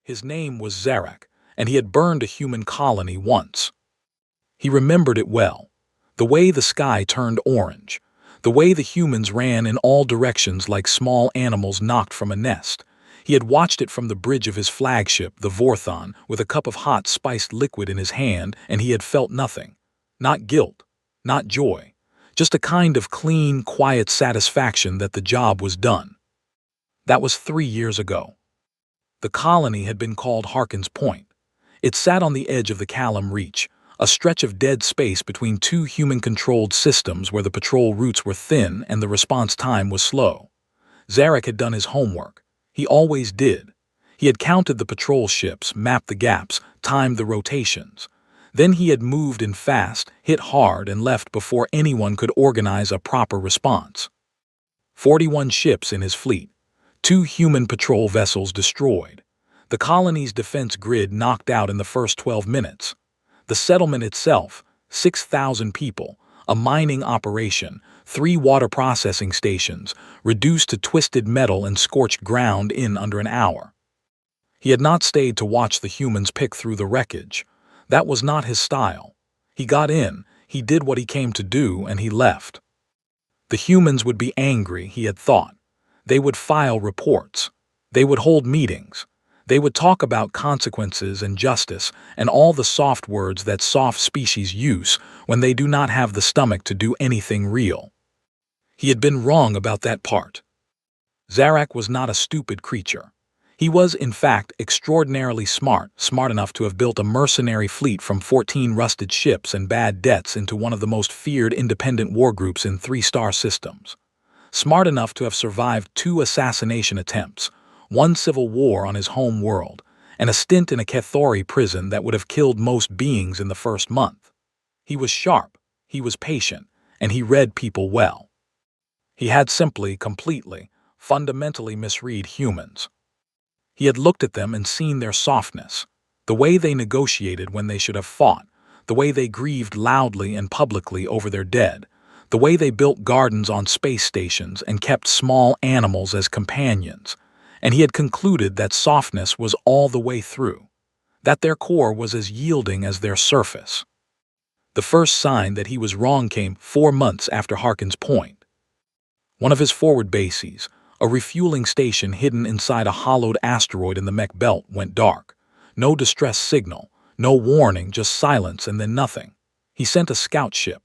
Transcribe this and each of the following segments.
His name was Zarak, and he had burned a human colony once. He remembered it well. The way the sky turned orange. The way the humans ran in all directions like small animals knocked from a nest. He had watched it from the bridge of his flagship, the Vorthon, with a cup of hot, spiced liquid in his hand, and he had felt nothing. Not guilt. Not joy. Just a kind of clean, quiet satisfaction that the job was done. That was 3 years ago. The colony had been called Harkin's Point. It sat on the edge of the Callum Reach, a stretch of dead space between two human-controlled systems where the patrol routes were thin and the response time was slow. Zarak had done his homework. He always did. He had counted the patrol ships, mapped the gaps, timed the rotations. Then he had moved in fast, hit hard, and left before anyone could organize a proper response. 41 ships in his fleet. 2 human patrol vessels destroyed. The colony's defense grid knocked out in the first 12 minutes. The settlement itself, 6,000 people, a mining operation, 3 water processing stations, reduced to twisted metal and scorched ground in under an hour. He had not stayed to watch the humans pick through the wreckage. That was not his style. He got in, he did what he came to do, and he left. The humans would be angry, he had thought. They would file reports. They would hold meetings. They would talk about consequences and justice and all the soft words that soft species use when they do not have the stomach to do anything real. He had been wrong about that part. Zarak was not a stupid creature. He was, in fact, extraordinarily smart enough to have built a mercenary fleet from 14 rusted ships and bad debts into one of the most feared independent war groups in 3-star systems. Smart enough to have survived 2 assassination attempts, 1 civil war on his home world, and a stint in a Kethori prison that would have killed most beings in the first month. He was sharp, he was patient, and he read people well. He had simply, completely, fundamentally misread humans. He had looked at them and seen their softness, the way they negotiated when they should have fought, the way they grieved loudly and publicly over their dead, the way they built gardens on space stations and kept small animals as companions, and he had concluded that softness was all the way through, that their core was as yielding as their surface. The first sign that he was wrong came 4 months after Harkin's Point. One of his forward bases, a refueling station hidden inside a hollowed asteroid in the mech belt, went dark. No distress signal, no warning, just silence and then nothing. He sent a scout ship.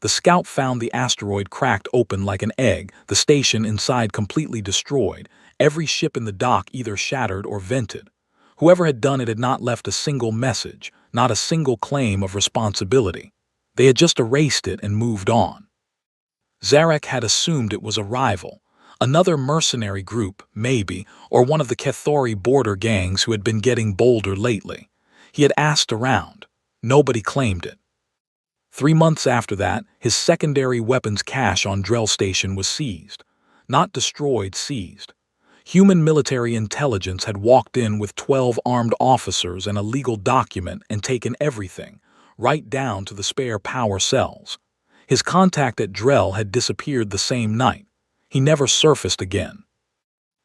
The scout found the asteroid cracked open like an egg, the station inside completely destroyed, every ship in the dock either shattered or vented. Whoever had done it had not left a single message, not a single claim of responsibility. They had just erased it and moved on. Zarak had assumed it was a rival, another mercenary group, maybe, or one of the Kethori border gangs who had been getting bolder lately. He had asked around. Nobody claimed it. 3 months after that, his secondary weapons cache on Drell Station was seized. Not destroyed, seized. Human military intelligence had walked in with 12 armed officers and a legal document and taken everything, right down to the spare power cells. His contact at Drell had disappeared the same night. He never surfaced again.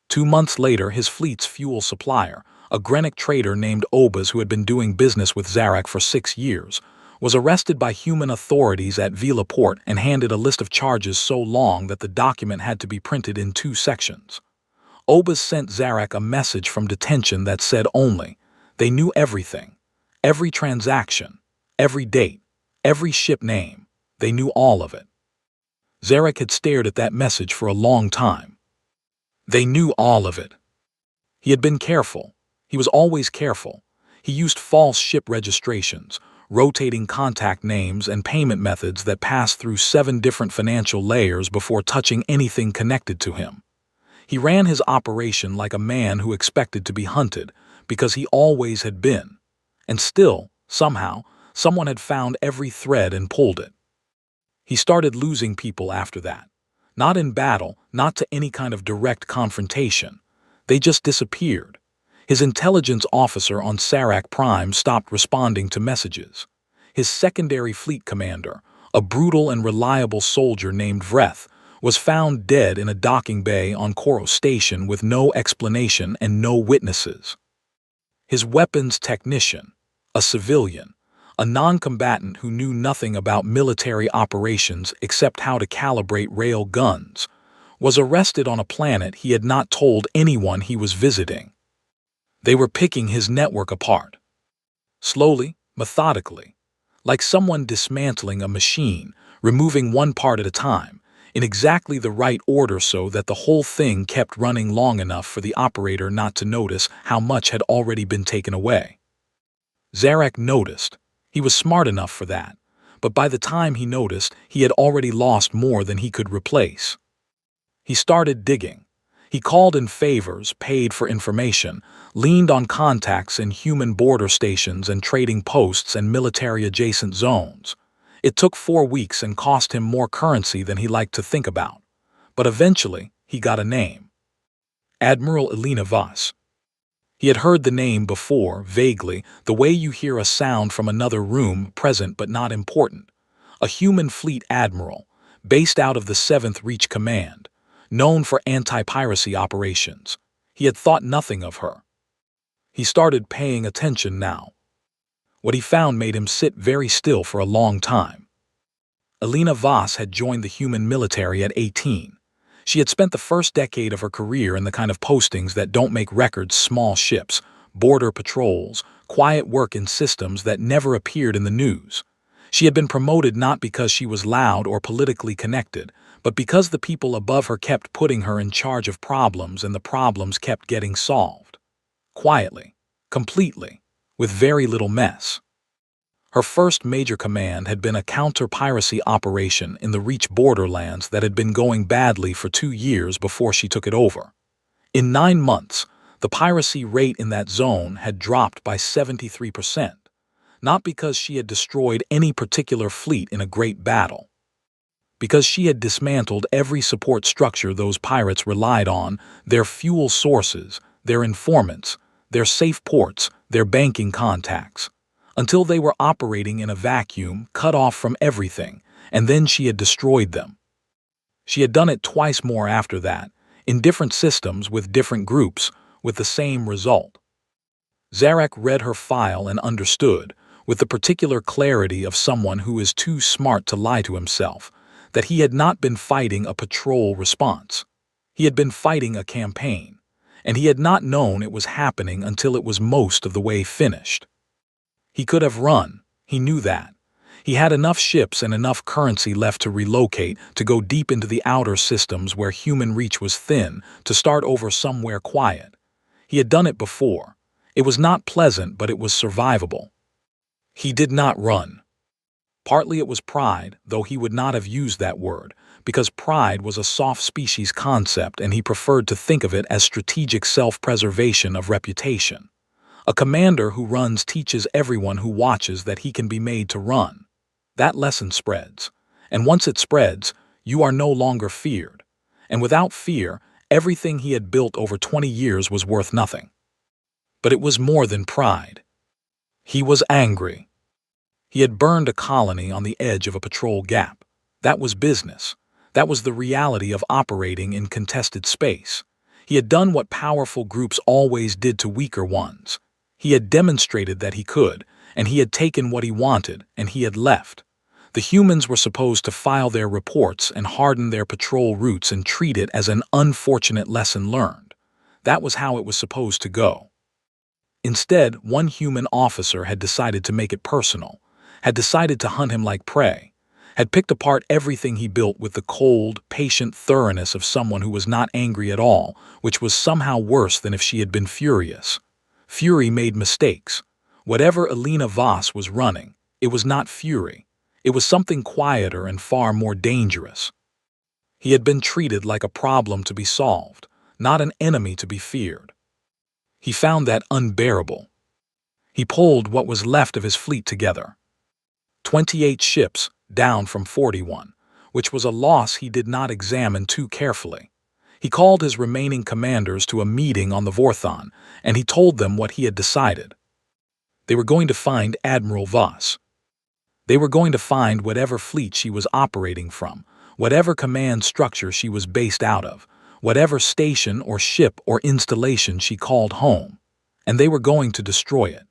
2 months later, his fleet's fuel supplier, a Grenic trader named Obaz who had been doing business with Zarak for 6 years, was arrested by human authorities at Vila Port and handed a list of charges so long that the document had to be printed in 2 sections. Obaz sent Zarak a message from detention that said only, they knew everything, every transaction, every date, every ship name, they knew all of it. Zarak had stared at that message for a long time. They knew all of it. He had been careful. He was always careful. He used false ship registrations, rotating contact names and payment methods that passed through 7 different financial layers before touching anything connected to him. He ran his operation like a man who expected to be hunted, because he always had been. And still, somehow, someone had found every thread and pulled it. He started losing people after that. Not in battle, not to any kind of direct confrontation. They just disappeared. His intelligence officer on Sarak Prime stopped responding to messages. His secondary fleet commander, a brutal and reliable soldier named Vreth, was found dead in a docking bay on Koro Station with no explanation and no witnesses. His weapons technician, a civilian, a non-combatant who knew nothing about military operations except how to calibrate rail guns, was arrested on a planet he had not told anyone he was visiting. They were picking his network apart. Slowly, methodically, like someone dismantling a machine, removing one part at a time, in exactly the right order so that the whole thing kept running long enough for the operator not to notice how much had already been taken away. Zarek noticed. He was smart enough for that, but by the time he noticed, he had already lost more than he could replace. He started digging. He called in favors, paid for information, leaned on contacts in human border stations and trading posts and military-adjacent zones. It took 4 weeks and cost him more currency than he liked to think about. But eventually, he got a name. Admiral Elena Voss. He had heard the name before, vaguely, the way you hear a sound from another room, present but not important. A human fleet admiral, based out of the 7th Reach Command, known for anti-piracy operations. He had thought nothing of her. He started paying attention now. What he found made him sit very still for a long time. Elena Voss had joined the human military at 18. She had spent the first decade of her career in the kind of postings that don't make records: small ships, border patrols, quiet work in systems that never appeared in the news. She had been promoted not because she was loud or politically connected, but because the people above her kept putting her in charge of problems and the problems kept getting solved. Quietly, completely, with very little mess. Her first major command had been a counter-piracy operation in the Reach borderlands that had been going badly for 2 years before she took it over. In 9 months, the piracy rate in that zone had dropped by 73%, not because she had destroyed any particular fleet in a great battle, because she had dismantled every support structure those pirates relied on: their fuel sources, their informants, their safe ports, their banking contacts, until they were operating in a vacuum, cut off from everything, and then she had destroyed them. She had done it twice more after that, in different systems with different groups, with the same result. Zarek read her file and understood, with the particular clarity of someone who is too smart to lie to himself, that he had not been fighting a patrol response. He had been fighting a campaign, and he had not known it was happening until it was most of the way finished. He could have run, he knew that. He had enough ships and enough currency left to relocate, to go deep into the outer systems where human reach was thin, to start over somewhere quiet. He had done it before. It was not pleasant, but it was survivable. He did not run. Partly it was pride, though he would not have used that word, because pride was a soft species concept and he preferred to think of it as strategic self-preservation of reputation. A commander who runs teaches everyone who watches that he can be made to run. That lesson spreads, and once it spreads, you are no longer feared. And without fear, everything he had built over 20 years was worth nothing. But it was more than pride. He was angry. He had burned a colony on the edge of a patrol gap. That was business. That was the reality of operating in contested space. He had done what powerful groups always did to weaker ones. He had demonstrated that he could, and he had taken what he wanted, and he had left. The humans were supposed to file their reports and harden their patrol routes and treat it as an unfortunate lesson learned. That was how it was supposed to go. Instead, one human officer had decided to make it personal, had decided to hunt him like prey, had picked apart everything he built with the cold, patient thoroughness of someone who was not angry at all, which was somehow worse than if she had been furious. Fury made mistakes. Whatever Elena Voss was running, it was not fury. It was something quieter and far more dangerous. He had been treated like a problem to be solved, not an enemy to be feared. He found that unbearable. He pulled what was left of his fleet together. 28 ships, down from 41, which was a loss he did not examine too carefully. He called his remaining commanders to a meeting on the Vorthon, and he told them what he had decided. They were going to find Admiral Voss. They were going to find whatever fleet she was operating from, whatever command structure she was based out of, whatever station or ship or installation she called home. and they were going to destroy it.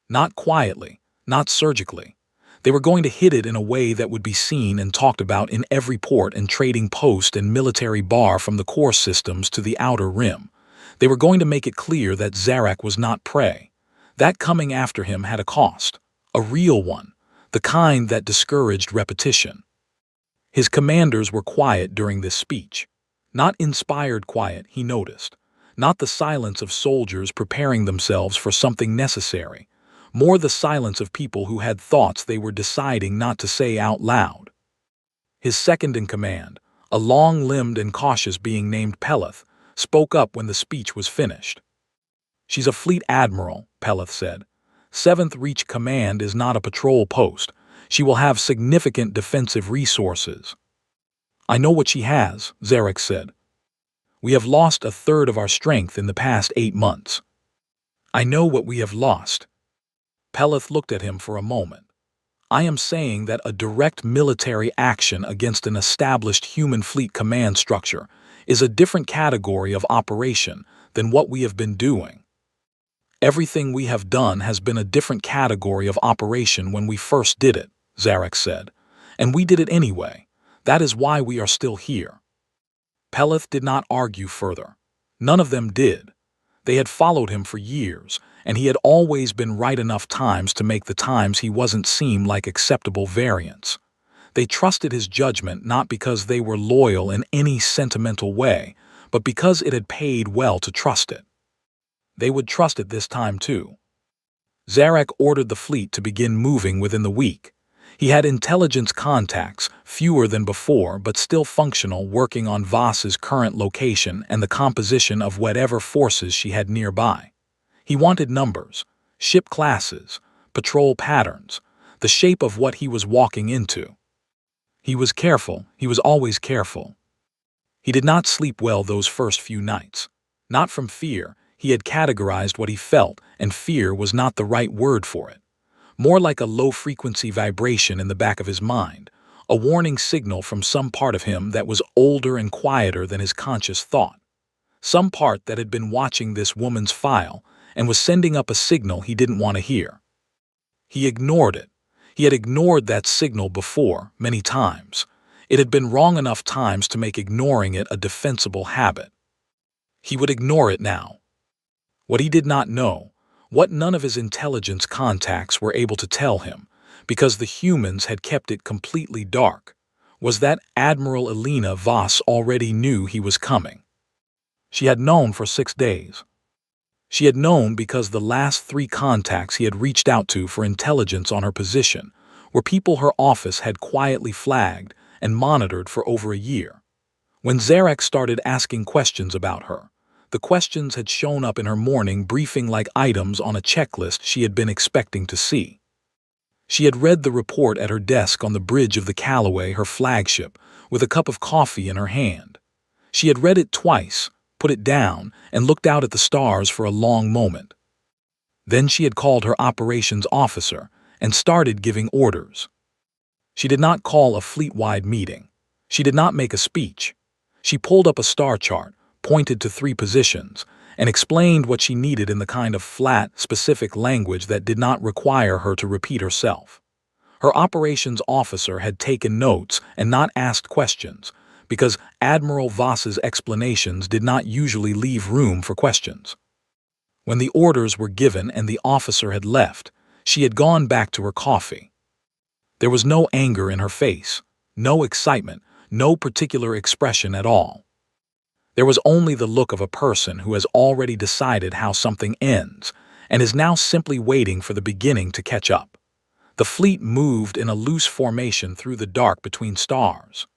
Not quietly, not surgically. They were going to hit it in a way that would be seen and talked about in every port and trading post and military bar from the core systems to the outer rim. They were going to make it clear that Zarak was not prey. That coming after him had a cost, a real one, the kind that discouraged repetition. His commanders were quiet during this speech. Not inspired quiet, he noticed. Not the silence of soldiers preparing themselves for something necessary. More the silence of people who had thoughts they were deciding not to say out loud. His second in command, a long-limbed and cautious being named Peleth, spoke up when the speech was finished. "She's a fleet admiral," Peleth said. "Seventh Reach Command is not a patrol post. She will have significant defensive resources." "I know what she has," Zarak said. "We have lost a third of our strength in the past 8 months." "I know what we have lost." Peleth looked at him for a moment. "I am saying that a direct military action against an established human fleet command structure is a different category of operation than what we have been doing. Everything we have done has been a different category of operation when we first did it," Zarak said. "And we did it anyway. That is why we are still here." Peleth did not argue further. None of them did. They had followed him for years, and he had always been right enough times to make the times he wasn't seem like acceptable variants. They trusted his judgment not because they were loyal in any sentimental way, but because it had paid well to trust it. They would trust it this time too. Zarak ordered the fleet to begin moving within the week. He had intelligence contacts, fewer than before but still functional, working on Voss's current location and the composition of whatever forces she had nearby. He wanted numbers, ship classes, patrol patterns, the shape of what he was walking into. He was careful, he was always careful. He did not sleep well those first few nights. Not from fear, he had categorized what he felt, and fear was not the right word for it. More like a low-frequency vibration in the back of his mind, a warning signal from some part of him that was older and quieter than his conscious thought. Some part that had been watching this woman's file and was sending up a signal he didn't want to hear. He ignored it. He had ignored that signal before, many times. It had been wrong enough times to make ignoring it a defensible habit. He would ignore it now. What he did not know, what none of his intelligence contacts were able to tell him, because the humans had kept it completely dark, was that Admiral Elena Voss already knew he was coming. She had known for 6 days. She had known because the last 3 contacts he had reached out to for intelligence on her position were people her office had quietly flagged and monitored for over a year. When Zarak started asking questions about her, the questions had shown up in her morning briefing like items on a checklist she had been expecting to see. She had read the report at her desk on the bridge of the Callaway, her flagship, with a cup of coffee in her hand. She had read it twice, put it down, and looked out at the stars for a long moment. Then she had called her operations officer and started giving orders. She did not call a fleet-wide meeting. She did not make a speech. She pulled up a star chart, pointed to 3 positions, and explained what she needed in the kind of flat, specific language that did not require her to repeat herself. Her operations officer had taken notes and not asked questions, because Admiral Voss's explanations did not usually leave room for questions. When the orders were given and the officer had left, she had gone back to her coffee. There was no anger in her face, no excitement, no particular expression at all. There was only the look of a person who has already decided how something ends and is now simply waiting for the beginning to catch up. The fleet moved in a loose formation through the dark between stars.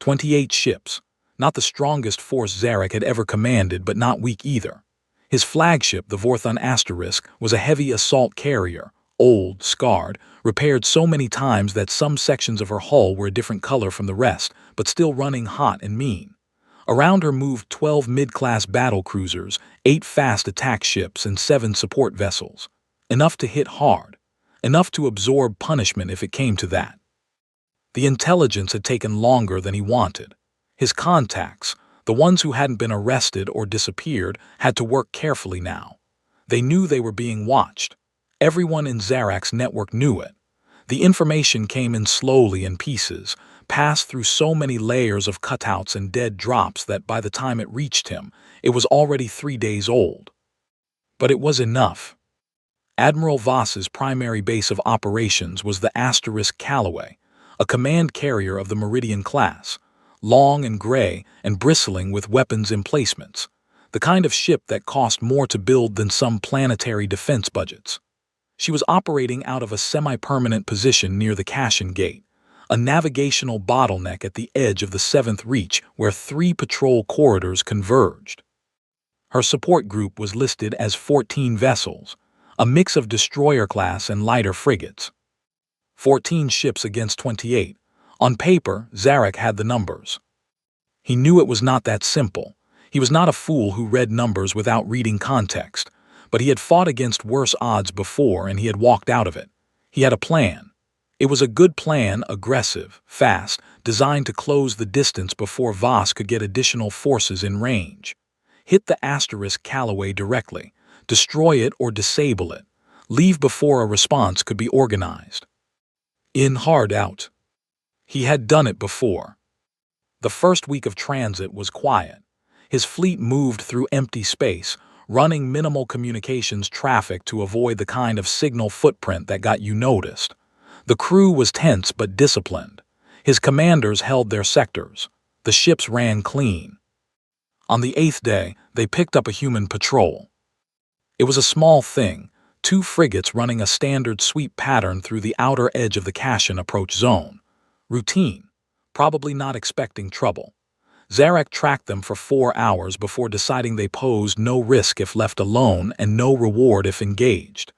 28 ships, not the strongest force Zarak had ever commanded, but not weak either. His flagship, the Vorthon Asterisk, was a heavy assault carrier, old, scarred, repaired so many times that some sections of her hull were a different color from the rest, but still running hot and mean. Around her moved 12 mid-class battle cruisers, 8 fast attack ships, and 7 support vessels. Enough to hit hard. Enough to absorb punishment if it came to that. The intelligence had taken longer than he wanted. His contacts, the ones who hadn't been arrested or disappeared, had to work carefully now. They knew they were being watched. Everyone in Zarak's network knew it. The information came in slowly in pieces, passed through so many layers of cutouts and dead drops that by the time it reached him, it was already 3 days old. But it was enough. Admiral Voss's primary base of operations was the Asterisk Callaway, a command carrier of the Meridian class, long and gray and bristling with weapons emplacements, the kind of ship that cost more to build than some planetary defense budgets. She was operating out of a semi-permanent position near the Cashin Gate, a navigational bottleneck at the edge of the 7th Reach where 3 patrol corridors converged. Her support group was listed as 14 vessels, a mix of destroyer-class and lighter frigates. 14 ships against 28. On paper, Zarak had the numbers. He knew it was not that simple. He was not a fool who read numbers without reading context, but he had fought against worse odds before and he had walked out of it. He had a plan. It was a good plan, aggressive, fast, designed to close the distance before Voss could get additional forces in range. Hit the Asterisk Callaway directly. Destroy it or disable it. Leave before a response could be organized. In, hard out. He had done it before. The first week of transit was quiet. His fleet moved through empty space, running minimal communications traffic to avoid the kind of signal footprint that got you noticed. The crew was tense but disciplined. His commanders held their sectors. The ships ran clean. On the 8th day, they picked up a human patrol. It was a small thing, 2 frigates running a standard sweep pattern through the outer edge of the Cashin approach zone. Routine, probably not expecting trouble. Zarak tracked them for 4 hours before deciding they posed no risk if left alone and no reward if engaged.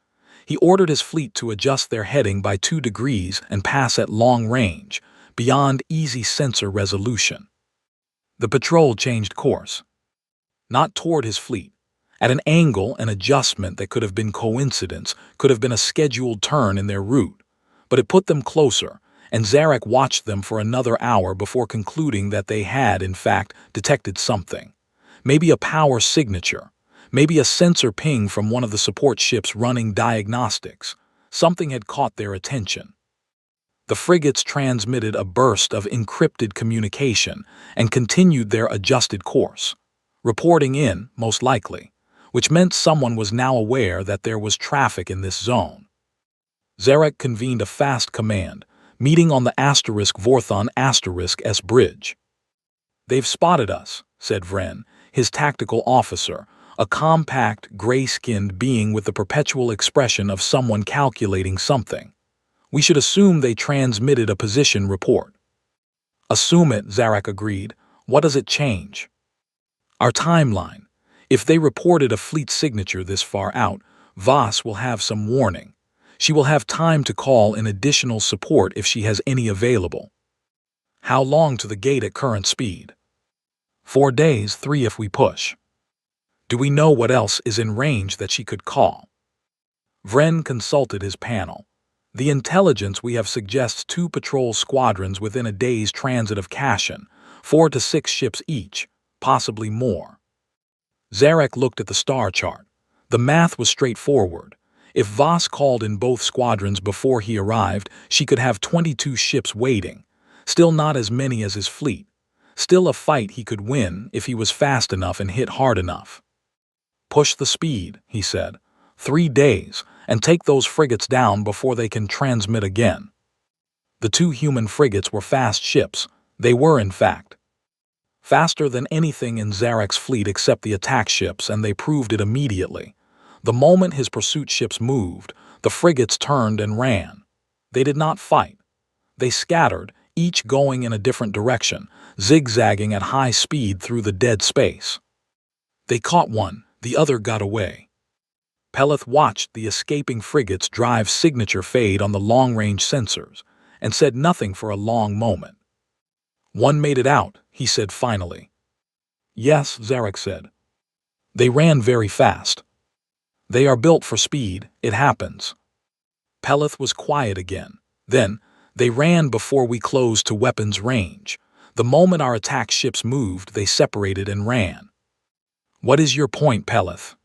He ordered his fleet to adjust their heading by 2 degrees and pass at long range, beyond easy sensor resolution. The patrol changed course. Not toward his fleet. At an angle, an adjustment that could have been coincidence, could have been a scheduled turn in their route. But it put them closer, and Zarak watched them for another hour before concluding that they had, in fact, detected something. Maybe a power signature. Maybe a sensor ping from one of the support ships running diagnostics. Something had caught their attention. The frigates transmitted a burst of encrypted communication and continued their adjusted course. Reporting in, most likely, which meant someone was now aware that there was traffic in this zone. Zarak convened a fast command, meeting on the Vorthon S bridge. "They've spotted us," said Vren, his tactical officer, a compact, gray-skinned being with the perpetual expression of someone calculating something. "We should assume they transmitted a position report." "Assume it," Zarak agreed. "What does it change?" "Our timeline. If they reported a fleet signature this far out, Voss will have some warning. She will have time to call in additional support if she has any available." "How long to the gate at current speed?" 4 days, 3 if we push." "Do we know what else is in range that she could call?" Vren consulted his panel. "The intelligence we have suggests 2 patrol squadrons within a day's transit of Cashin, 4 to 6 ships each, possibly more." Zarak looked at the star chart. The math was straightforward. If Voss called in both squadrons before he arrived, she could have 22 ships waiting. Still not as many as his fleet. Still a fight he could win if he was fast enough and hit hard enough. "Push the speed," he said. 3 days, and take those frigates down before they can transmit again." The 2 human frigates were fast ships. They were, in fact. Faster than anything in Zarak's fleet except the attack ships, and they proved it immediately. The moment his pursuit ships moved, the frigates turned and ran. They did not fight. They scattered, each going in a different direction, zigzagging at high speed through the dead space. They caught one, the other got away. Peleth watched the escaping frigates drive signature fade on the long-range sensors, and said nothing for a long moment. "One made it out," he said finally. "Yes," Zarak said. "They ran very fast. They are built for speed, it happens." Peleth was quiet again. Then, "They ran before we closed to weapons range. The moment our attack ships moved, they separated and ran." "What is your point, Peleth?"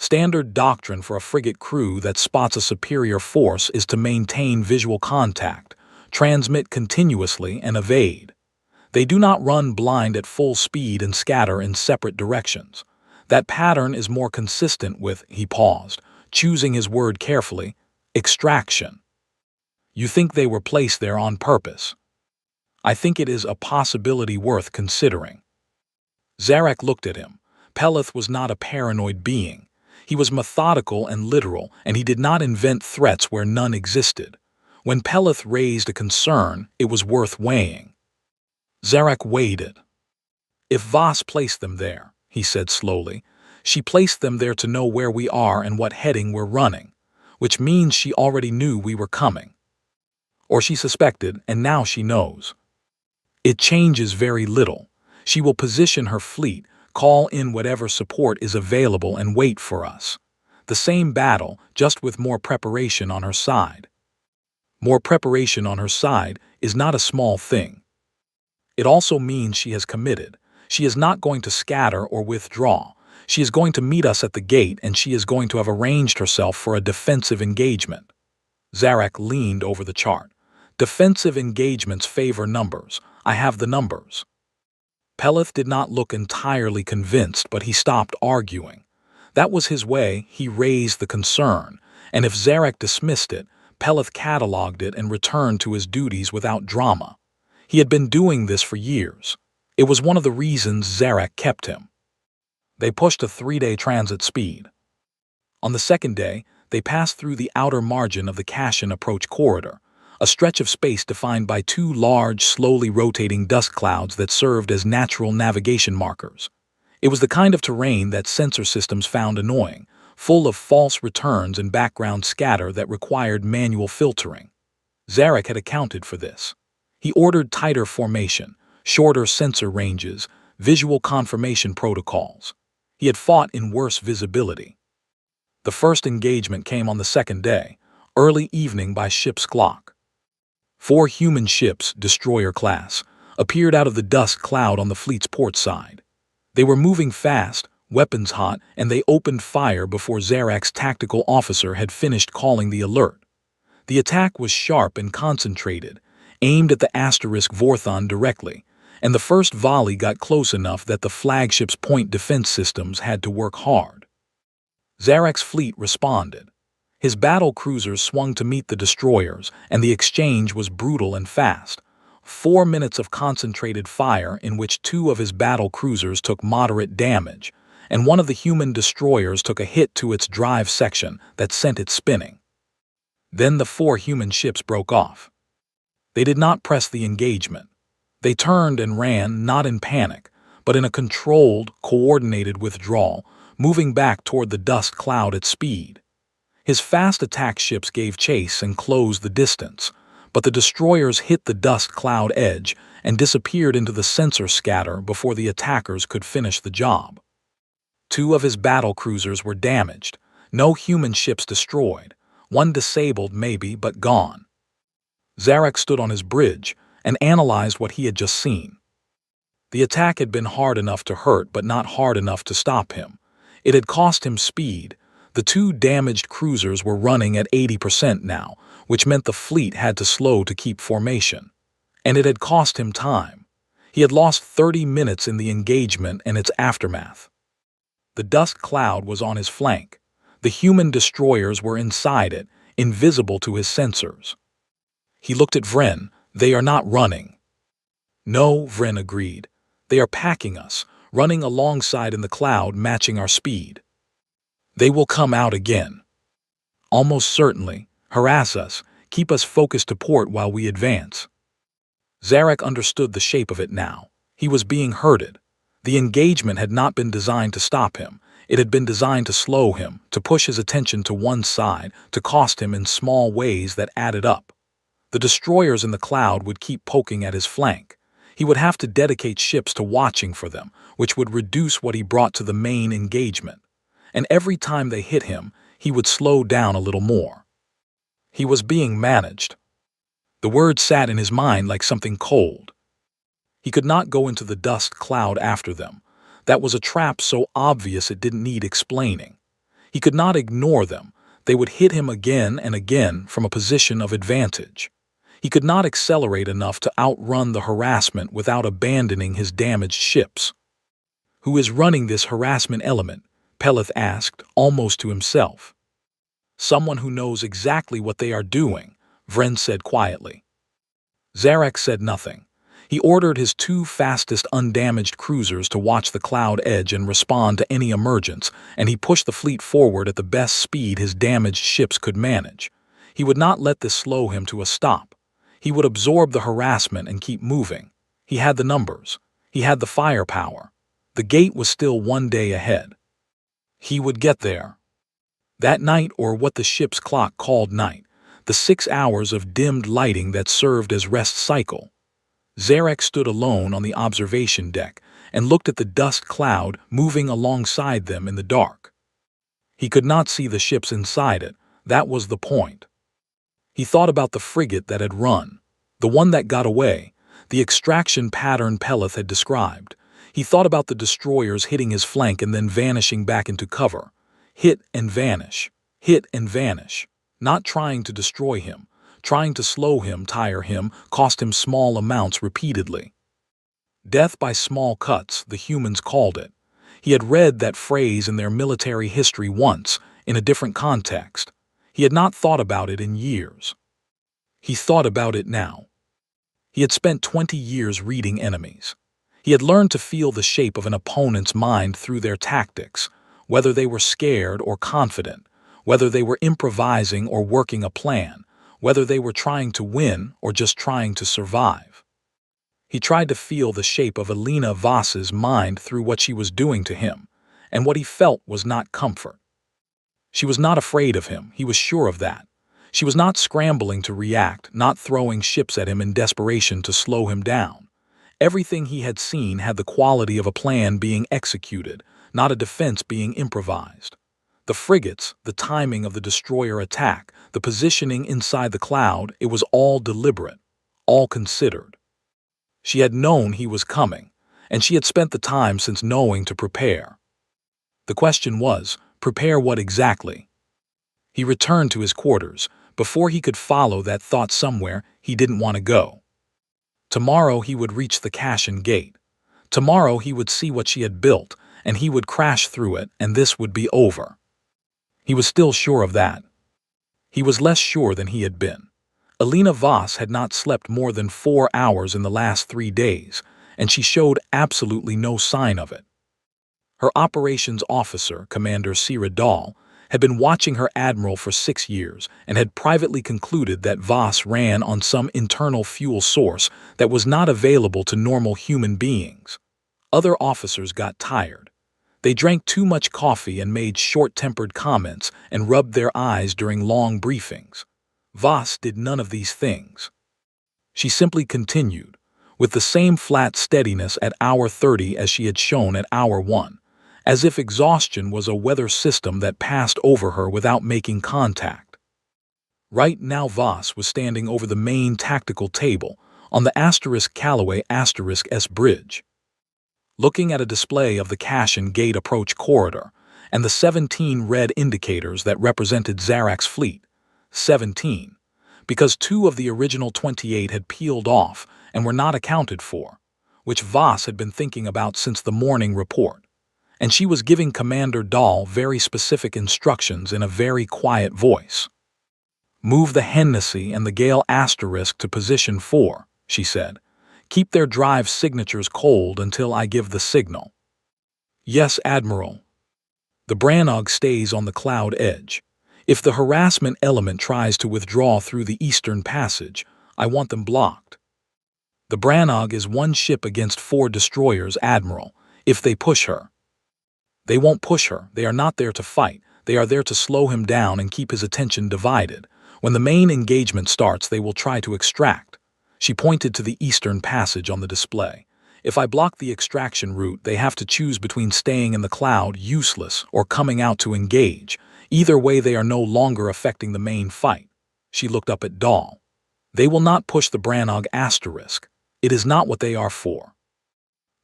Standard doctrine for a frigate crew that spots a superior force is to maintain visual contact, transmit continuously, and evade. They do not run blind at full speed and scatter in separate directions. That pattern is more consistent with, he paused, choosing his word carefully, extraction. You think they were placed there on purpose? I think it is a possibility worth considering. Zarak looked at him. Peleth was not a paranoid being. He was methodical and literal, and he did not invent threats where none existed. When Peleth raised a concern, it was worth weighing. Zarak weighed it. If Voss placed them there, he said slowly, she placed them there to know where we are and what heading we're running, which means she already knew we were coming. Or she suspected, and now she knows. It changes very little. She will position her fleet, call in whatever support is available, and wait for us. The same battle, just with more preparation on her side. More preparation on her side is not a small thing. It also means she has committed. She is not going to scatter or withdraw. She is going to meet us at the gate, and she is going to have arranged herself for a defensive engagement. Zarak leaned over the chart. Defensive engagements favor numbers. I have the numbers. Peleth did not look entirely convinced, but he stopped arguing. That was his way. He raised the concern, and if Zarak dismissed it, Peleth cataloged it and returned to his duties without drama. He had been doing this for years. It was one of the reasons Zarak kept him. They pushed a 3-day transit speed. On the second day, they passed through the outer margin of the Kashin approach corridor, a stretch of space defined by 2 large, slowly rotating dust clouds that served as natural navigation markers. It was the kind of terrain that sensor systems found annoying, full of false returns and background scatter that required manual filtering. Zarak had accounted for this. He ordered tighter formation, shorter sensor ranges, visual confirmation protocols. He had fought in worse visibility. The first engagement came on the second day, early evening by ship's clock. 4 human ships, destroyer class, appeared out of the dust cloud on the fleet's port side. They were moving fast, weapons hot, and they opened fire before Zarak's tactical officer had finished calling the alert. The attack was sharp and concentrated, aimed at the Asterisk Vorthon directly, and the first volley got close enough that the flagship's point defense systems had to work hard. Zarak's fleet responded. His battle cruisers swung to meet the destroyers, and the exchange was brutal and fast. 4 minutes of concentrated fire in which 2 of his battle cruisers took moderate damage, and 1 of the human destroyers took a hit to its drive section that sent it spinning. Then the 4 human ships broke off. They did not press the engagement. They turned and ran, not in panic, but in a controlled, coordinated withdrawal, moving back toward the dust cloud at speed. His fast attack ships gave chase and closed the distance, but the destroyers hit the dust cloud edge and disappeared into the sensor scatter before the attackers could finish the job. 2 of his battle cruisers were damaged, no human ships destroyed, 1 disabled maybe, but gone. Zarak stood on his bridge and analyzed what he had just seen. The attack had been hard enough to hurt, but not hard enough to stop him. It had cost him speed. The 2 damaged cruisers were running at 80% now, which meant the fleet had to slow to keep formation. And it had cost him time. He had lost 30 minutes in the engagement and its aftermath. The dust cloud was on his flank. The human destroyers were inside it, invisible to his sensors. He looked at Vren. They are not running. No, Vren agreed. They are packing us, running alongside in the cloud, matching our speed. They will come out again. Almost certainly, harass us, keep us focused to port while we advance. Zarak understood the shape of it now. He was being herded. The engagement had not been designed to stop him. It had been designed to slow him, to push his attention to one side, to cost him in small ways that added up. The destroyers in the cloud would keep poking at his flank. He would have to dedicate ships to watching for them, which would reduce what he brought to the main engagement. And every time they hit him, he would slow down a little more. He was being managed. The word sat in his mind like something cold. He could not go into the dust cloud after them. That was a trap so obvious it didn't need explaining. He could not ignore them. They would hit him again and again from a position of advantage. He could not accelerate enough to outrun the harassment without abandoning his damaged ships. "Who is running this harassment element?" Peleth asked, almost to himself. "Someone who knows exactly what they are doing," Vren said quietly. Zarak said nothing. He ordered his two fastest undamaged cruisers to watch the cloud edge and respond to any emergence, and he pushed the fleet forward at the best speed his damaged ships could manage. He would not let this slow him to a stop. He would absorb the harassment and keep moving. He had the numbers. He had the firepower. The gate was still 1 day ahead. He would get there. That night, or what the ship's clock called night, the 6 hours of dimmed lighting that served as rest cycle. Zarak stood alone on the observation deck and looked at the dust cloud moving alongside them in the dark. He could not see the ships inside it. That was the point. He thought about the frigate that had run, the one that got away, the extraction pattern Peleth had described. He thought about the destroyers hitting his flank and then vanishing back into cover. Hit and vanish. Hit and vanish. Not trying to destroy him. Trying to slow him, tire him, cost him small amounts repeatedly. Death by small cuts, the humans called it. He had read that phrase in their military history once, in a different context. He had not thought about it in years. He thought about it now. He had spent 20 years reading enemies. He had learned to feel the shape of an opponent's mind through their tactics, whether they were scared or confident, whether they were improvising or working a plan, whether they were trying to win or just trying to survive. He tried to feel the shape of Alina Voss's mind through what she was doing to him, and what he felt was not comfort. She was not afraid of him, he was sure of that. She was not scrambling to react, not throwing ships at him in desperation to slow him down. Everything he had seen had the quality of a plan being executed, not a defense being improvised. The frigates, the timing of the destroyer attack, the positioning inside the cloud, it was all deliberate, all considered. She had known he was coming, and she had spent the time since knowing to prepare. The question was, prepare what exactly? He returned to his quarters. Before he could follow that thought somewhere he didn't want to go. Tomorrow he would reach the Cashin gate. Tomorrow he would see what she had built, and he would crash through it, and this would be over. He was still sure of that. He was less sure than he had been. Alina Voss had not slept more than 4 hours in the last 3 days, and she showed absolutely no sign of it. Her operations officer, Commander Sira Dahl, had been watching her Admiral for 6 years and had privately concluded that Voss ran on some internal fuel source that was not available to normal human beings. Other officers got tired. They drank too much coffee and made short-tempered comments and rubbed their eyes during long briefings. Voss did none of these things. She simply continued, with the same flat steadiness at hour 30 as she had shown at hour 1, as if exhaustion was a weather system that passed over her without making contact. Right now Voss was standing over the main tactical table on the *Callaway**S bridge, looking at a display of the Cashin Gate approach corridor and the 17 red indicators that represented Zarak's fleet. 17, because 2 of the original 28 had peeled off and were not accounted for, which Voss had been thinking about since the morning report. And she was giving Commander Dahl very specific instructions in a very quiet voice. "Move the Hennessy and the Gale * to position 4, she said. "Keep their drive signatures cold until I give the signal." "Yes, Admiral." "The Brannog stays on the cloud edge. If the harassment element tries to withdraw through the eastern passage, I want them blocked. The Brannog is 1 ship against 4 destroyers, Admiral, if they push her." "They won't push her. They are not there to fight. They are there to slow him down and keep his attention divided. When the main engagement starts, they will try to extract." She pointed to the eastern passage on the display. "If I block the extraction route, they have to choose between staying in the cloud, useless, or coming out to engage. Either way, they are no longer affecting the main fight." She looked up at Dahl. "They will not push the Brannog *. It is not what they are for."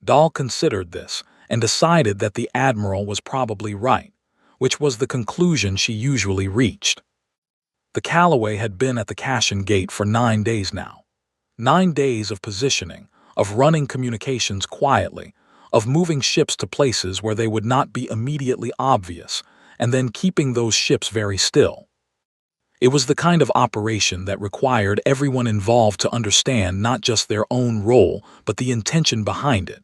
Dahl considered this and decided that the Admiral was probably right. which was the conclusion she usually reached. The Callaway had been at the Cashin Gate for 9 days now. 9 days of positioning, of running communications quietly, of moving ships to places where they would not be immediately obvious, and then keeping those ships very still. It was the kind of operation that required everyone involved to understand not just their own role, but the intention behind it.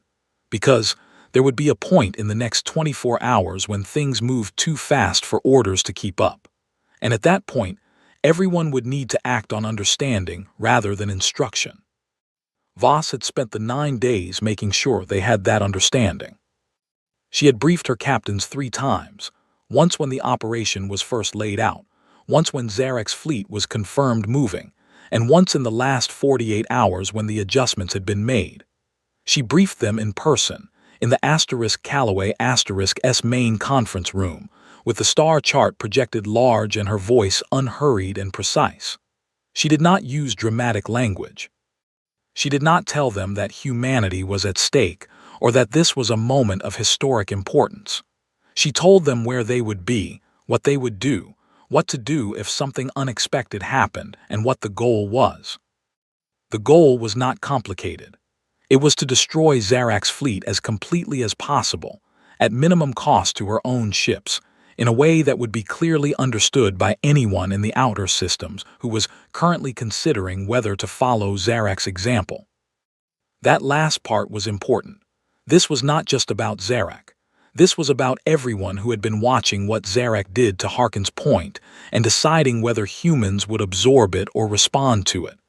Because there would be a point in the next 24 hours when things moved too fast for orders to keep up. And at that point, everyone would need to act on understanding rather than instruction. Voss had spent the 9 days making sure they had that understanding. She had briefed her captains 3 times, once when the operation was first laid out, once when Zarek's fleet was confirmed moving, and once in the last 48 hours when the adjustments had been made. She briefed them in person, in the *Callaway**S main conference room, with the star chart projected large and her voice unhurried and precise. She did not use dramatic language. She did not tell them that humanity was at stake or that this was a moment of historic importance. She told them where they would be, what they would do, what to do if something unexpected happened, and what the goal was. The goal was not complicated. It was to destroy Zarek's fleet as completely as possible, at minimum cost to her own ships, in a way that would be clearly understood by anyone in the outer systems who was currently considering whether to follow Zarek's example. That last part was important. This was not just about Zarek. This was about everyone who had been watching what Zarek did to Harkin's point and deciding whether humans would absorb it or respond to it.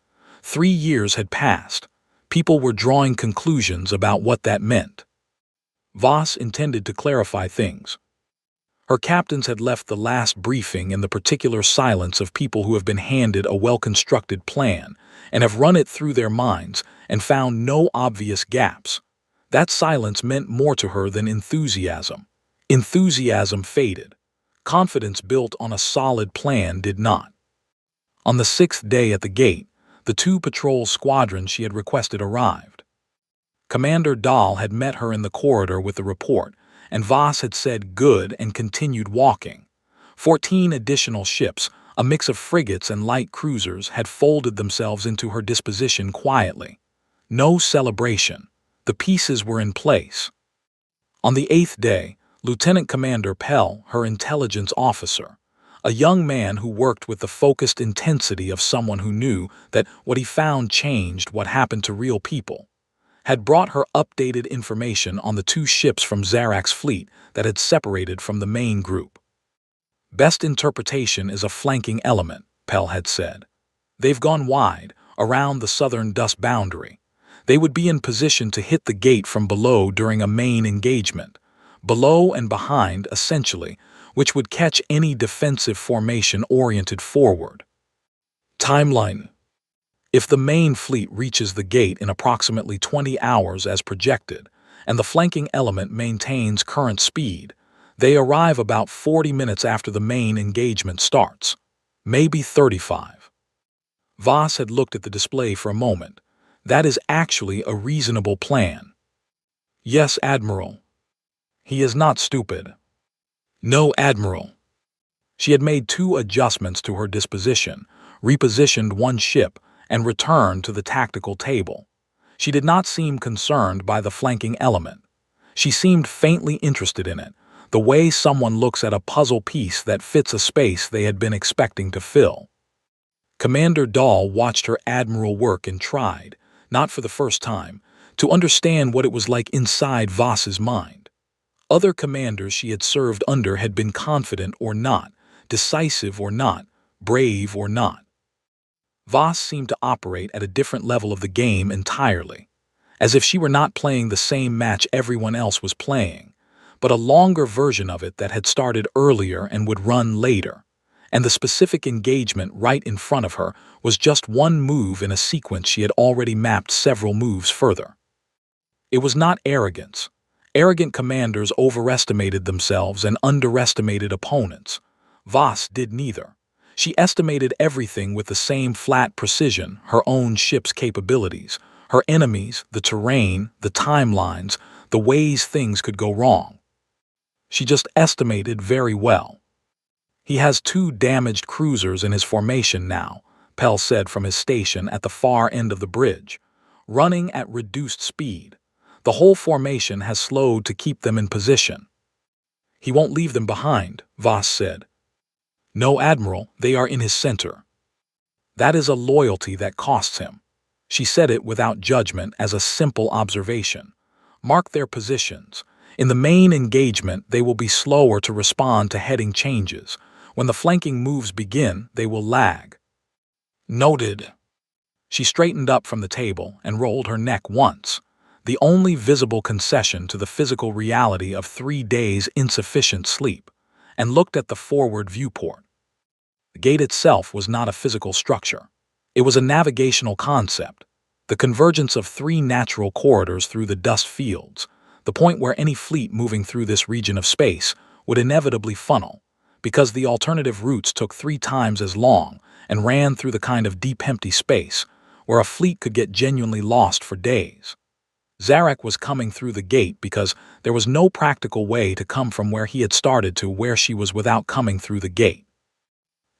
3 years had passed. People were drawing conclusions about what that meant. Voss intended to clarify things. Her captains had left the last briefing in the particular silence of people who have been handed a well-constructed plan and have run it through their minds and found no obvious gaps. That silence meant more to her than enthusiasm. Enthusiasm faded. Confidence built on a solid plan did not. On the 6th day at the gate, the 2 patrol squadrons she had requested arrived. Commander Dahl had met her in the corridor with the report, and Voss had said good and continued walking. 14 additional ships, a mix of frigates and light cruisers, had folded themselves into her disposition quietly. No celebration. The pieces were in place. On the 8th day, Lieutenant Commander Pell, her intelligence officer, a young man who worked with the focused intensity of someone who knew that what he found changed what happened to real people, had brought her updated information on the 2 ships from Zarek's fleet that had separated from the main group. Best interpretation is a flanking element, Pell had said. They've gone wide, around the southern dust boundary. They would be in position to hit the gate from below during a main engagement, below and behind, essentially, which would catch any defensive formation oriented forward. Timeline. If the main fleet reaches the gate in approximately 20 hours as projected, and the flanking element maintains current speed, they arrive about 40 minutes after the main engagement starts, maybe 35. Voss had looked at the display for a moment. That is actually a reasonable plan. Yes, Admiral. He is not stupid. No, Admiral. She had made 2 adjustments to her disposition, repositioned 1 ship, and returned to the tactical table. She did not seem concerned by the flanking element. She seemed faintly interested in it, the way someone looks at a puzzle piece that fits a space they had been expecting to fill. Commander Dahl watched her Admiral work and tried, not for the first time, to understand what it was like inside Voss's mind. Other commanders she had served under had been confident or not, decisive or not, brave or not. Voss seemed to operate at a different level of the game entirely, as if she were not playing the same match everyone else was playing, but a longer version of it that had started earlier and would run later, and the specific engagement right in front of her was just 1 move in a sequence she had already mapped several moves further. It was not arrogance. Arrogant commanders overestimated themselves and underestimated opponents. Voss did neither. She estimated everything with the same flat precision, her own ship's capabilities, her enemies, the terrain, the timelines, the ways things could go wrong. She just estimated very well. He has 2 damaged cruisers in his formation now, Pell said from his station at the far end of the bridge, running at reduced speed. The whole formation has slowed to keep them in position. He won't leave them behind, Voss said. No, Admiral, they are in his center. That is a loyalty that costs him. She said it without judgment as a simple observation. Mark their positions. In the main engagement, they will be slower to respond to heading changes. When the flanking moves begin, they will lag. Noted. She straightened up from the table and rolled her neck once, the only visible concession to the physical reality of 3 days' insufficient sleep, and looked at the forward viewport. The gate itself was not a physical structure. It was a navigational concept, the convergence of 3 natural corridors through the dust fields, the point where any fleet moving through this region of space would inevitably funnel, because the alternative routes took 3 times as long and ran through the kind of deep empty space where a fleet could get genuinely lost for days. Zarek was coming through the gate because there was no practical way to come from where he had started to where she was without coming through the gate.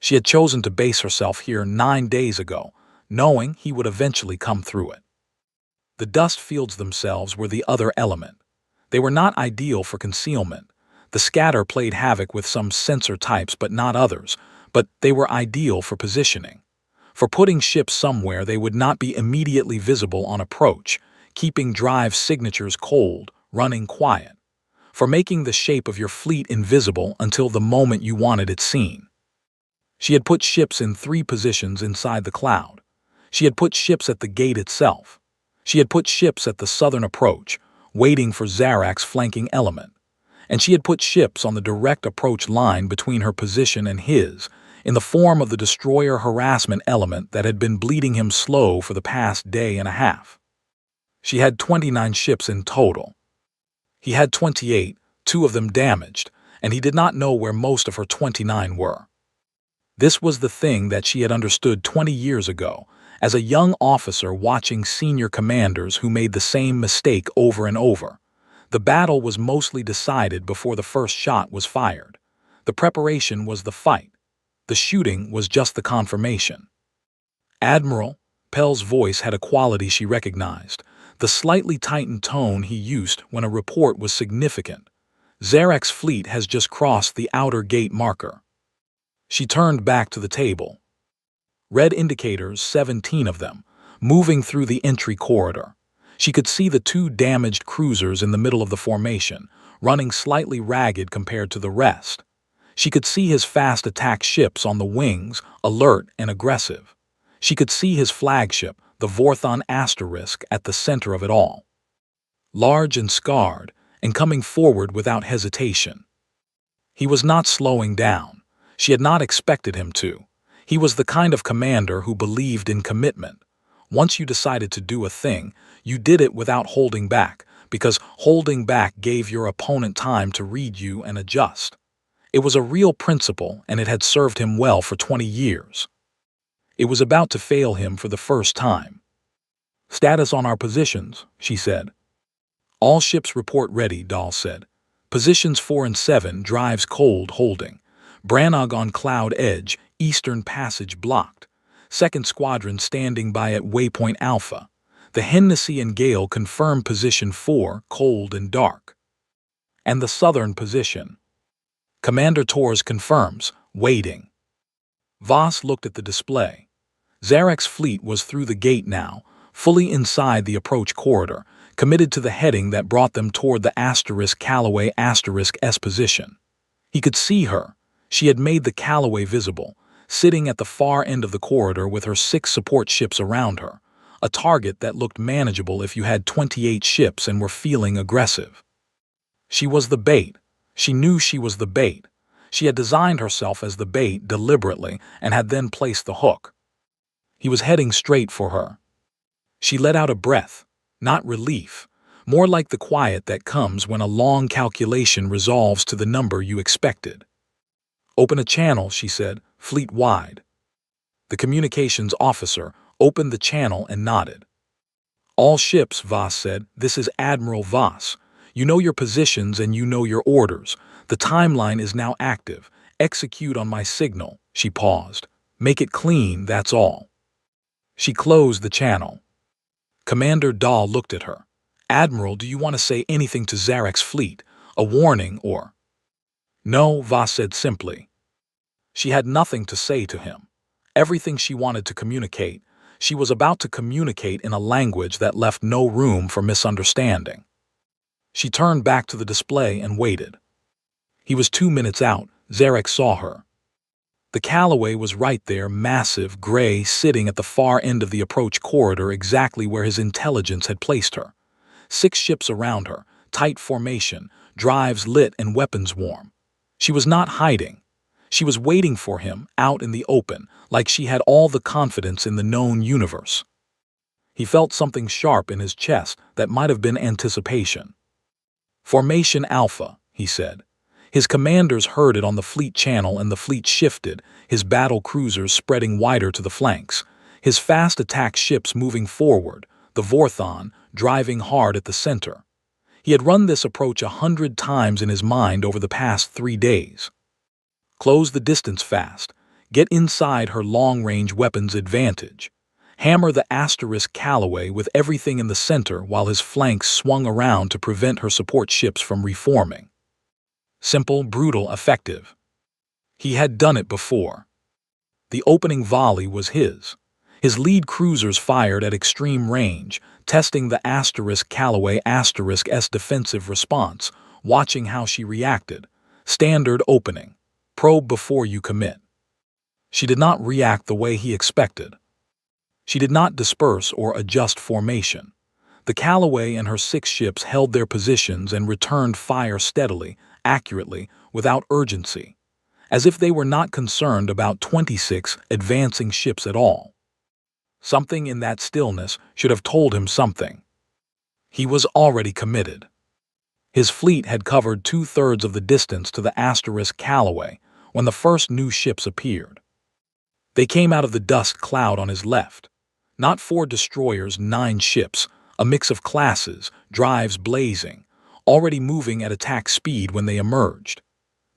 She had chosen to base herself here 9 days ago, knowing he would eventually come through it. The dust fields themselves were the other element. They were not ideal for concealment. The scatter played havoc with some sensor types but not others, but they were ideal for positioning. For putting ships somewhere they would not be immediately visible on approach, keeping drive signatures cold, running quiet. For making the shape of your fleet invisible until the moment you wanted it seen. She had put ships in 3 positions inside the cloud. She had put ships at the gate itself. She had put ships at the southern approach, waiting for Zarak's flanking element. And she had put ships on the direct approach line between her position and his, in the form of the destroyer harassment element that had been bleeding him slow for the past day and a half. She had 29 ships in total. He had 28, 2 of them damaged, and he did not know where most of her 29 were. This was the thing that she had understood 20 years ago, as a young officer watching senior commanders who made the same mistake over and over. The battle was mostly decided before the first shot was fired. The preparation was the fight. The shooting was just the confirmation. Admiral, Pell's voice had a quality she recognized, the slightly tightened tone he used when a report was significant. Zarek's fleet has just crossed the outer gate marker. She turned back to the table. Red indicators, 17 of them, moving through the entry corridor. She could see the 2 damaged cruisers in the middle of the formation, running slightly ragged compared to the rest. She could see his fast attack ships on the wings, alert and aggressive. She could see his flagship, the Vorthon Asterisk, at the center of it all. Large and scarred, and coming forward without hesitation. He was not slowing down. She had not expected him to. He was the kind of commander who believed in commitment. Once you decided to do a thing, you did it without holding back, because holding back gave your opponent time to read you and adjust. It was a real principle, and it had served him well for 20 years. It was about to fail him for the first time. Status on our positions, she said. All ships report ready, Dahl said. Positions 4 and 7, drives cold holding. Brannog on cloud edge, eastern passage blocked. Second squadron standing by at waypoint Alpha. The Hennessy and Gale confirm position 4, cold and dark. And the southern position. Commander Torres confirms, waiting. Voss looked at the display. Zarek's fleet was through the gate now, fully inside the approach corridor, committed to the heading that brought them toward the Callaway S position. He could see her. She had made the Callaway visible, sitting at the far end of the corridor with her 6 support ships around her, a target that looked manageable if you had 28 ships and were feeling aggressive. She was the bait. She knew she was the bait. She had designed herself as the bait deliberately and had then placed the hook. He was heading straight for her. She let out a breath, not relief, more like the quiet that comes when a long calculation resolves to the number you expected. Open a channel, she said, fleet-wide. The communications officer opened the channel and nodded. All ships, Voss said. This is Admiral Voss. You know your positions and you know your orders. The timeline is now active. Execute on my signal. She paused. Make it clean, that's all. She closed the channel. Commander Dahl looked at her. Admiral, do you want to say anything to Zarek's fleet? A warning or... No, Voss said simply. She had nothing to say to him. Everything she wanted to communicate, she was about to communicate in a language that left no room for misunderstanding. She turned back to the display and waited. He was 2 minutes out. Zarek saw her. The Callaway was right there, massive, gray, sitting at the far end of the approach corridor exactly where his intelligence had placed her. 6 ships around her, tight formation, drives lit and weapons warm. She was not hiding. She was waiting for him out in the open, like she had all the confidence in the known universe. He felt something sharp in his chest that might have been anticipation. Formation Alpha, he said. His commanders heard it on the fleet channel and the fleet shifted, his battle cruisers spreading wider to the flanks, his fast attack ships moving forward, the Vorthon driving hard at the center. He had run this approach 100 times in his mind over the past 3 days. Close the distance fast. Get inside her long-range weapons advantage. Hammer the Asterisk Callaway with everything in the center while his flanks swung around to prevent her support ships from reforming. Simple, brutal, effective. He had done it before. The opening volley was his. His lead cruisers fired at extreme range, testing the Asterisk Callaway Asterisk-S defensive response, watching how she reacted. Standard opening. Probe before you commit. She did not react the way he expected. She did not disperse or adjust formation. The Callaway and her 6 ships held their positions and returned fire steadily, accurately, without urgency, as if they were not concerned about 26 advancing ships at all. Something in that stillness should have told him something. He was already committed. His fleet had covered 2/3 of the distance to the Asterisk Callaway when the first new ships appeared. They came out of the dust cloud on his left. Not 4 destroyers, 9 ships, a mix of classes, drives blazing, already moving at attack speed when they emerged.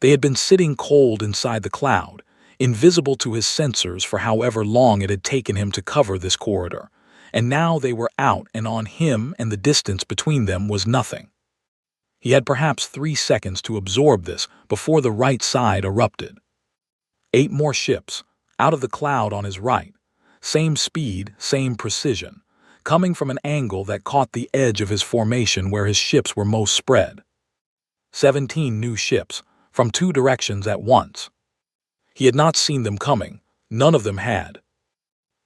They had been sitting cold inside the cloud, invisible to his sensors for however long it had taken him to cover this corridor, and now they were out and on him, and the distance between them was nothing. He had perhaps 3 seconds to absorb this before the right side erupted. 8 more ships, out of the cloud on his right, same speed, same precision, coming from an angle that caught the edge of his formation where his ships were most spread. 17 new ships, from 2 directions at once. He had not seen them coming. None of them had.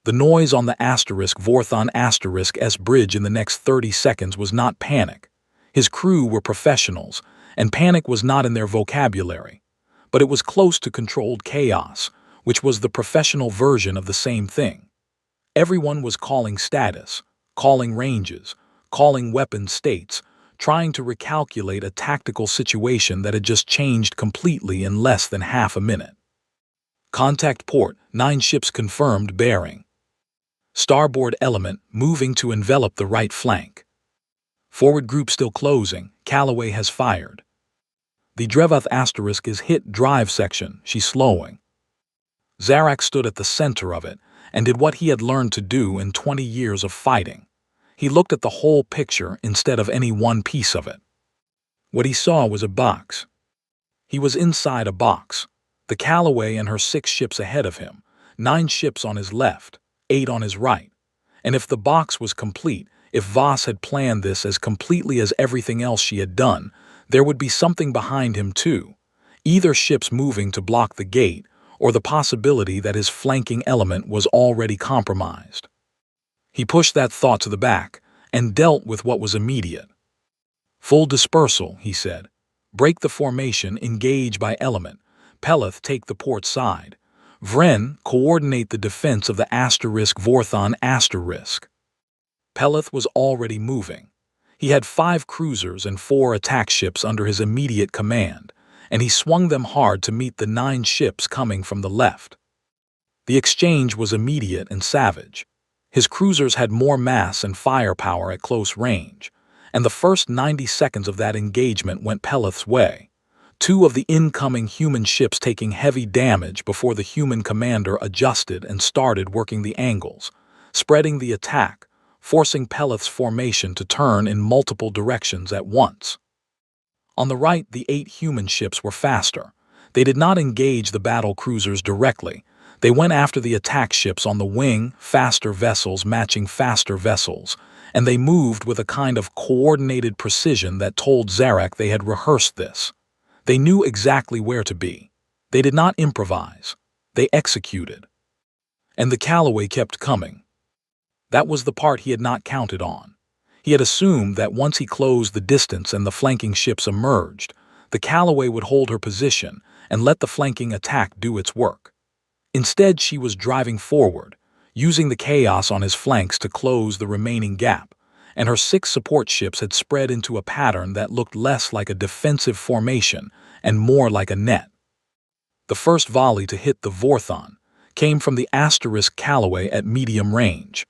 The noise on the Asterisk Vorthon Asterisk-S bridge in the next 30 seconds was not panic. His crew were professionals, and panic was not in their vocabulary. But it was close to controlled chaos, which was the professional version of the same thing. Everyone was calling status, calling ranges, calling weapon states, trying to recalculate a tactical situation that had just changed completely in less than half a minute. Contact port, 9 ships confirmed bearing. Starboard element moving to envelop the right flank. Forward group still closing, Callaway has fired. The Drevath Asterisk is hit drive section, she's slowing. Zarak stood at the center of it and did what he had learned to do in 20 years of fighting. He looked at the whole picture instead of any one piece of it. What he saw was a box. He was inside a box. The Callaway and her 6 ships ahead of him, 9 ships on his left, 8 on his right. And if the box was complete, if Voss had planned this as completely as everything else she had done, there would be something behind him too. Either ships moving to block the gate, or the possibility that his flanking element was already compromised. He pushed that thought to the back and dealt with what was immediate. Full dispersal, he said. Break the formation, engage by element. Peleth take the port side. Vren coordinate the defense of the Asterisk Vorthon Asterisk. Peleth was already moving. He had 5 cruisers and 4 attack ships under his immediate command, and he swung them hard to meet the 9 ships coming from the left. The exchange was immediate and savage. His cruisers had more mass and firepower at close range, and the first 90 seconds of that engagement went Peleth's way. Two of the incoming human ships taking heavy damage before the human commander adjusted and started working the angles, spreading the attack, forcing Peleth's formation to turn in multiple directions at once. On the right, the 8 human ships were faster. They did not engage the battle cruisers directly. They went after the attack ships on the wing, faster vessels matching faster vessels, and they moved with a kind of coordinated precision that told Zarak they had rehearsed this. They knew exactly where to be. They did not improvise. They executed. And the Callaway kept coming. That was the part he had not counted on. He had assumed that once he closed the distance and the flanking ships emerged, the Callaway would hold her position and let the flanking attack do its work. Instead, she was driving forward, using the chaos on his flanks to close the remaining gap, and her 6 support ships had spread into a pattern that looked less like a defensive formation and more like a net. The first volley to hit the Vorthon came from the Asterisk Callaway at medium range.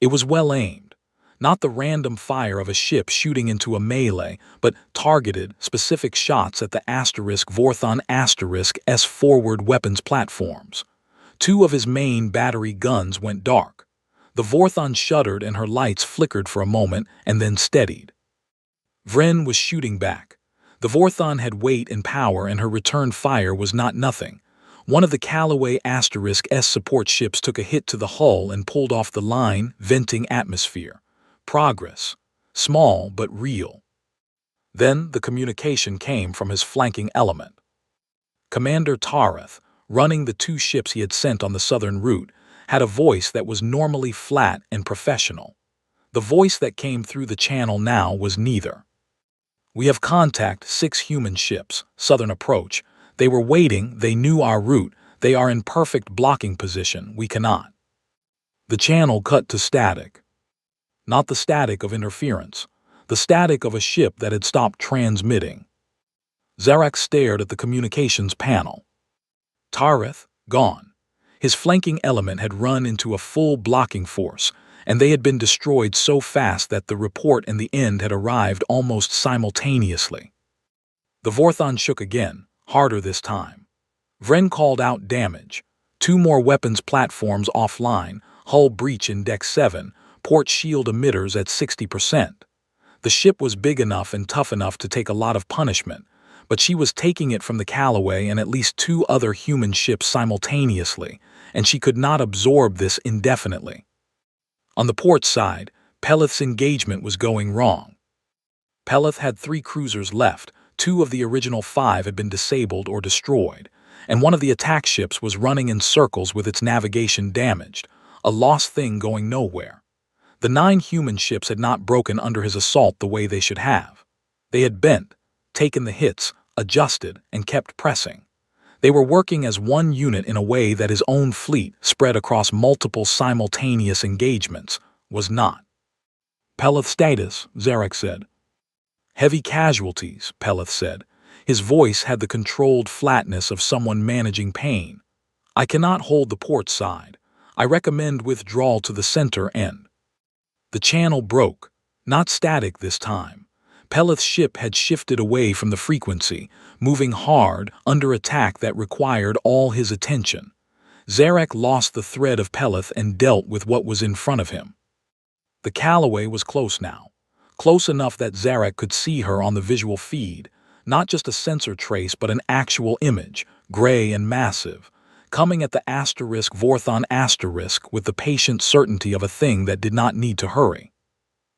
It was well aimed, not the random fire of a ship shooting into a melee, but targeted, specific shots at the Asterisk Vorthon S forward weapons platforms. 2 of his main battery guns went dark. The Vorthon shuddered and her lights flickered for a moment and then steadied. Vren was shooting back. The Vorthon had weight and power and her return fire was not nothing. One of the Callaway S support ships took a hit to the hull and pulled off the line, venting atmosphere. Progress. Small but real. Then the communication came from his flanking element. Commander Tareth, running the 2 ships he had sent on the southern route, had a voice that was normally flat and professional. The voice that came through the channel now was neither. We have contact 6 human ships, southern approach. They were waiting, they knew our route, they are in perfect blocking position, we cannot. The channel cut to static. Not the static of interference, the static of a ship that had stopped transmitting. Zarak stared at the communications panel. Tareth, gone. His flanking element had run into a full blocking force, and they had been destroyed so fast that the report and the end had arrived almost simultaneously. The Vorthon shook again, harder this time. Vren called out damage. 2 more weapons platforms offline, hull breach in Deck 7, port shield emitters at 60%. The ship was big enough and tough enough to take a lot of punishment, but she was taking it from the Callaway and at least 2 other human ships simultaneously, and she could not absorb this indefinitely. On the port side, Peleth's engagement was going wrong. Peleth had 3 cruisers left, 2 of the original 5 had been disabled or destroyed, and one of the attack ships was running in circles with its navigation damaged, a lost thing going nowhere. The 9 human ships had not broken under his assault the way they should have. They had bent, taken the hits, adjusted, and kept pressing. They were working as one unit in a way that his own fleet, spread across multiple simultaneous engagements, was not. Peleth status, Zarak said. Heavy casualties, Peleth said. His voice had the controlled flatness of someone managing pain. I cannot hold the port side. I recommend withdrawal to the center end. The channel broke, not static this time. Peleth's ship had shifted away from the frequency, moving hard under attack that required all his attention. Zarak lost the thread of Peleth and dealt with what was in front of him. The Callaway was close now, close enough that Zarak could see her on the visual feed, not just a sensor trace but an actual image, gray and massive, coming at the Asterisk Vorthon Asterisk with the patient certainty of a thing that did not need to hurry.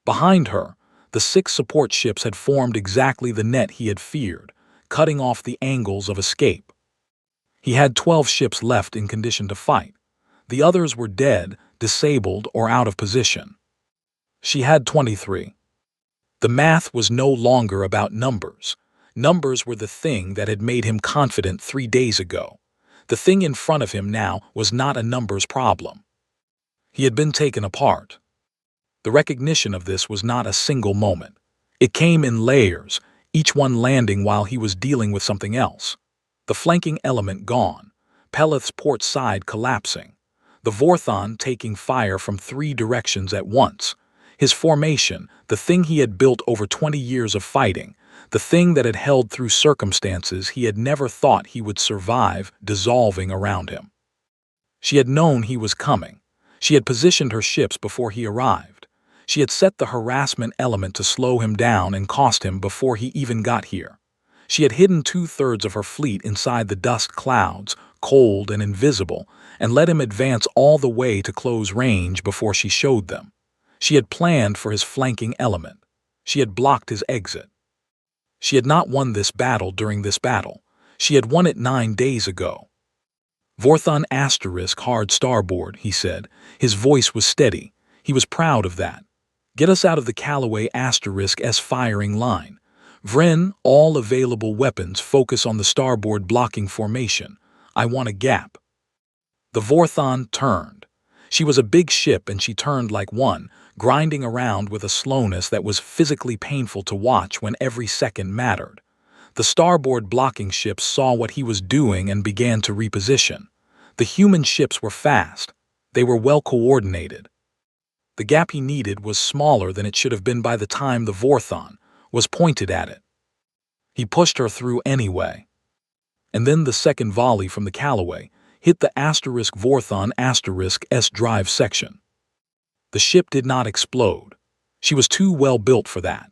Behind her, the 6 support ships had formed exactly the net he had feared, cutting off the angles of escape. He had 12 ships left in condition to fight. The others were dead, disabled, or out of position. She had 23. The math was no longer about numbers. Numbers were the thing that had made him confident 3 days ago. The thing in front of him now was not a numbers problem. He had been taken apart. The recognition of this was not a single moment. It came in layers, each one landing while he was dealing with something else. The flanking element gone, Peleth's port side collapsing, the Vorthon taking fire from 3 directions at once, his formation, the thing he had built over 20 years of fighting, the thing that had held through circumstances he had never thought he would survive, dissolving around him. She had known he was coming. She had positioned her ships before he arrived. She had set the harassment element to slow him down and cost him before he even got here. She had hidden 2/3 of her fleet inside the dust clouds, cold and invisible, and let him advance all the way to close range before she showed them. She had planned for his flanking element. She had blocked his exit. She had not won this battle during this battle. She had won it 9 days ago. Vorthon * hard starboard, he said. His voice was steady. He was proud of that. Get us out of the Callaway *S firing line. Vren, all available weapons focus on the starboard blocking formation. I want a gap. The Vorthon turned. She was a big ship and she turned like one, grinding around with a slowness that was physically painful to watch when every second mattered. The starboard blocking ships saw what he was doing and began to reposition. The human ships were fast. They were well coordinated. The gap he needed was smaller than it should have been by the time the Vorthon was pointed at it. He pushed her through anyway. And then the second volley from the Callaway hit the Vorthon *S drive section. The ship did not explode. She was too well built for that.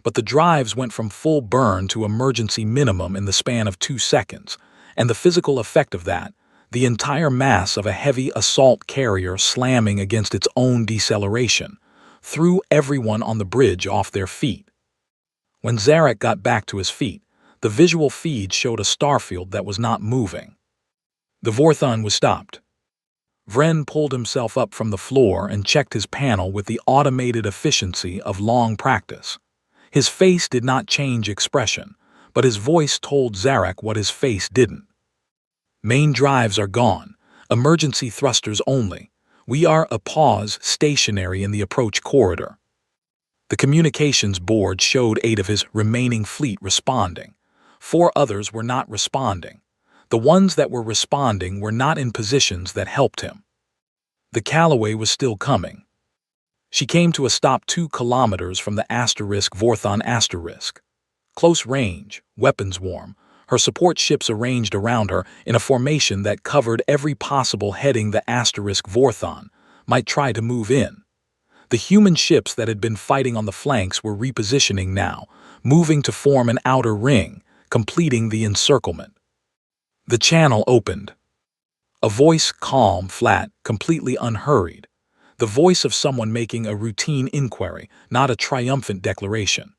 But the drives went from full burn to emergency minimum in the span of 2 seconds, and the physical effect of that, the entire mass of a heavy assault carrier slamming against its own deceleration, threw everyone on the bridge off their feet. When Zarek got back to his feet, the visual feed showed a starfield that was not moving. The Vorthon was stopped. Vren pulled himself up from the floor and checked his panel with the automated efficiency of long practice. His face did not change expression, but his voice told Zarek what his face didn't. Main drives are gone. Emergency thrusters only. We are stationary in the approach corridor. The communications board showed 8 of his remaining fleet responding. 4 others were not responding. The ones that were responding were not in positions that helped him. The Callaway was still coming. She came to a stop 2 kilometers from the Vorthon *. Close range, weapons warm, her support ships arranged around her in a formation that covered every possible heading the Vorthon might try to move in. The human ships that had been fighting on the flanks were repositioning now, moving to form an outer ring, completing the encirclement. The channel opened. A voice, calm, flat, completely unhurried. The voice of someone making a routine inquiry, not a triumphant declaration.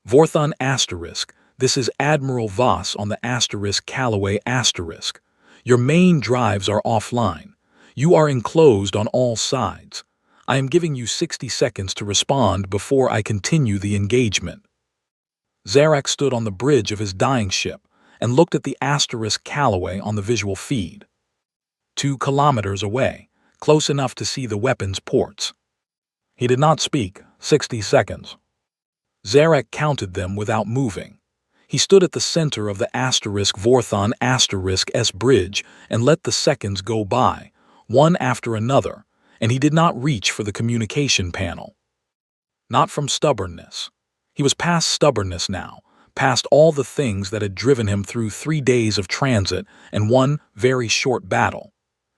Vorthon *, this is Admiral Voss on the Callaway *. Your main drives are offline. You are enclosed on all sides. I am giving you 60 seconds to respond before I continue the engagement. Zarek stood on the bridge of his dying ship and looked at the Callaway on the visual feed. 2 kilometers away, close enough to see the weapons ports. He did not speak. 60 seconds. Zarek counted them without moving. He stood at the center of the Vorthon *S bridge and let the seconds go by, one after another, and he did not reach for the communication panel. Not from stubbornness. He was past stubbornness now, past all the things that had driven him through 3 days of transit and 1 very short battle.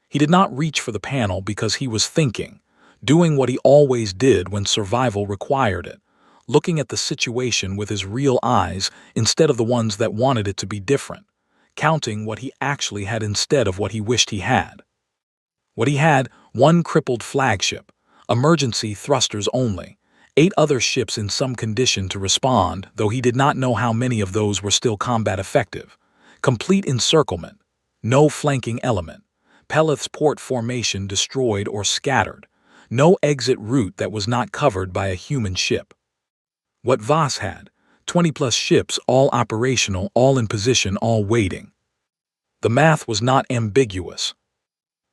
He did not reach for the panel because he was thinking, doing what he always did when survival required it, looking at the situation with his real eyes instead of the ones that wanted it to be different, counting what he actually had instead of what he wished he had. What he had, 1 crippled flagship, emergency thrusters only, 8 other ships in some condition to respond, though he did not know how many of those were still combat effective, complete encirclement, no flanking element, Peleth's port formation destroyed or scattered, no exit route that was not covered by a human ship. What Voss had, 20+ ships, all operational, all in position, all waiting. The math was not ambiguous.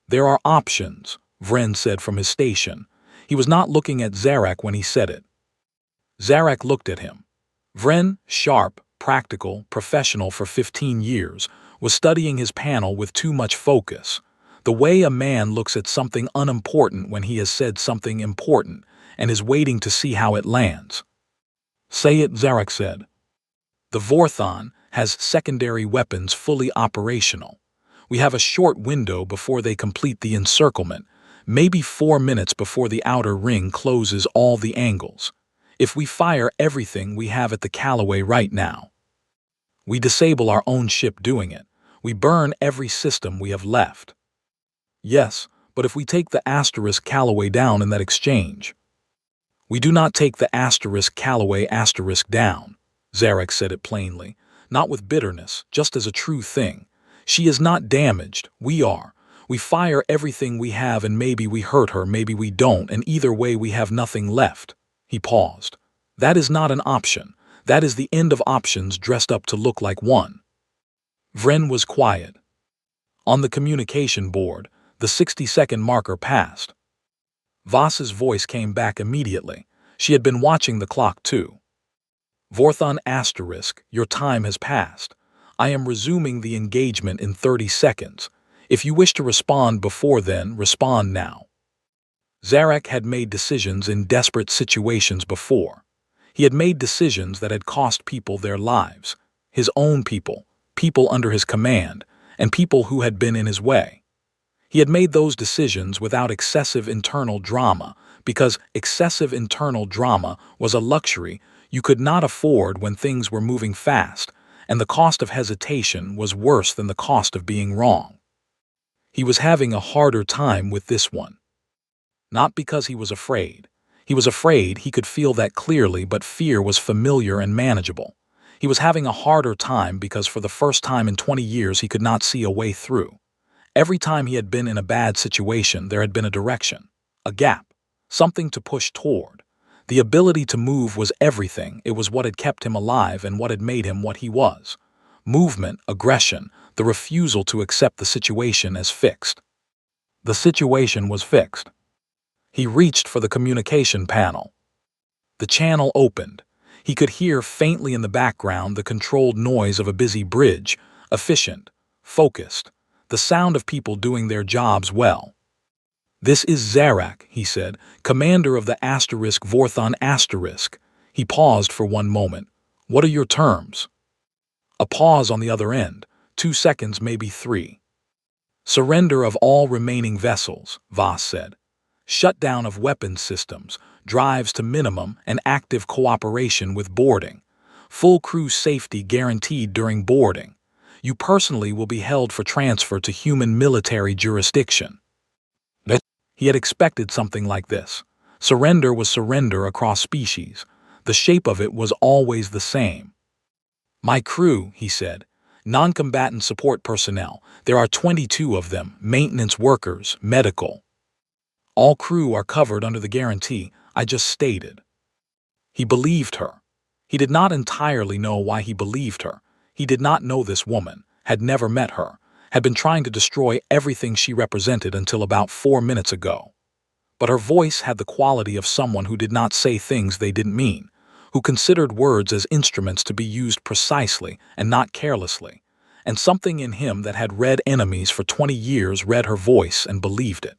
There are options, Vren said from his station. He was not looking at Zarek when he said it. Zarek looked at him. Vren, sharp, practical, professional for 15 years, was studying his panel with too much focus. The way a man looks at something unimportant when he has said something important and is waiting to see how it lands. Say it, Zarek said. The Vorthon has secondary weapons fully operational. We have a short window before they complete the encirclement, maybe 4 minutes before the outer ring closes all the angles. If we fire everything we have at the Callaway right now, we disable our own ship doing it. We burn every system we have left. Yes, but if we take the Asterisk Callaway down in that exchange, we do not take the Asterisk Callaway Asterisk down. Zarek said it plainly, not with bitterness, just as a true thing. She is not damaged, we are. We fire everything we have and maybe we hurt her, maybe we don't, and either way we have nothing left. He paused. That is not an option. That is the end of options dressed up to look like one. Vren was quiet. On the communication board, the 60-second marker passed. Voss's voice came back immediately. She had been watching the clock too. Vorthon Asterisk, your time has passed. I am resuming the engagement in 30 seconds. If you wish to respond before then, respond now. Zarek had made decisions in desperate situations before. He had made decisions that had cost people their lives, his own people, people under his command, and people who had been in his way. He had made those decisions without excessive internal drama, because excessive internal drama was a luxury you could not afford when things were moving fast, and the cost of hesitation was worse than the cost of being wrong. He was having a harder time with this one. Not because he was afraid. He was afraid, he could feel that clearly, but fear was familiar and manageable. He was having a harder time because for the first time in 20 years he could not see a way through. Every time he had been in a bad situation, there had been a direction, a gap, something to push toward. The ability to move was everything. It was what had kept him alive and what had made him what he was. Movement, aggression, the refusal to accept the situation as fixed. The situation was fixed. He reached for the communication panel. The channel opened. He could hear faintly in the background the controlled noise of a busy bridge, efficient, focused, the sound of people doing their jobs well. This is Zarek, he said, commander of the Asterisk Vorthon Asterisk. He paused for one moment. What are your terms? A pause on the other end. 2 seconds, maybe 3. Surrender of all remaining vessels, Voss said. Shutdown of weapons systems, drives to minimum, and active cooperation with boarding. Full crew safety guaranteed during boarding. You personally will be held for transfer to human military jurisdiction. He had expected something like this. Surrender was surrender across species. The shape of it was always the same. My crew, he said, non-combatant support personnel. There are 22 of them, maintenance workers, medical. All crew are covered under the guarantee I just stated. He believed her. He did not entirely know why he believed her. He did not know this woman, had never met her, had been trying to destroy everything she represented until about 4 minutes ago. But her voice had the quality of someone who did not say things they didn't mean, who considered words as instruments to be used precisely and not carelessly, and something in him that had read enemies for 20 years read her voice and believed it.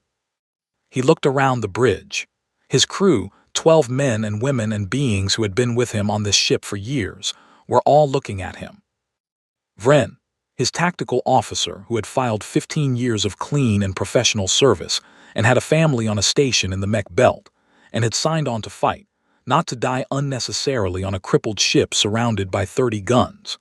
He looked around the bridge. His crew, 12 men and women and beings who had been with him on this ship for years, were all looking at him. Vren, his tactical officer who had filed 15 years of clean and professional service and had a family on a station in the Mech Belt, and had signed on to fight, not to die unnecessarily on a crippled ship surrounded by 30 guns.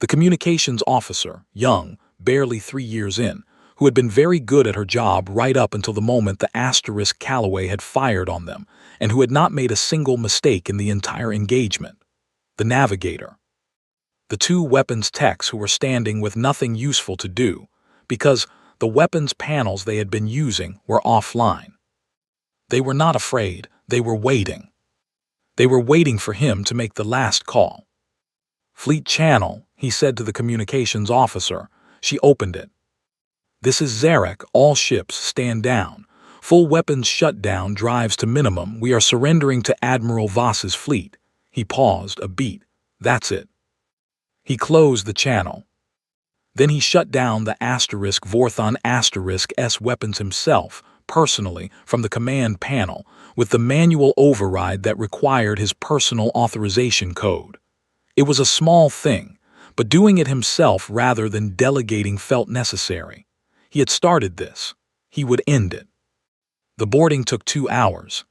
The communications officer, young, barely 3 years in, who had been very good at her job right up until the moment the Asterisk Callaway had fired on them, and who had not made a single mistake in the entire engagement. The navigator. The 2 weapons techs who were standing with nothing useful to do, because the weapons panels they had been using were offline. They were not afraid, they were waiting. They were waiting for him to make the last call. Fleet channel, he said to the communications officer. She opened it. This is Zarek, all ships stand down. Full weapons shutdown drives to minimum. We are surrendering to Admiral Voss's fleet. He paused a beat. That's it. He closed the channel. Then he shut down the Asterisk Vorthon Asterisk S weapons himself, personally, from the command panel, with the manual override that required his personal authorization code. It was a small thing, but doing it himself rather than delegating felt necessary. He had started this. He would end it. The boarding took 2 hours.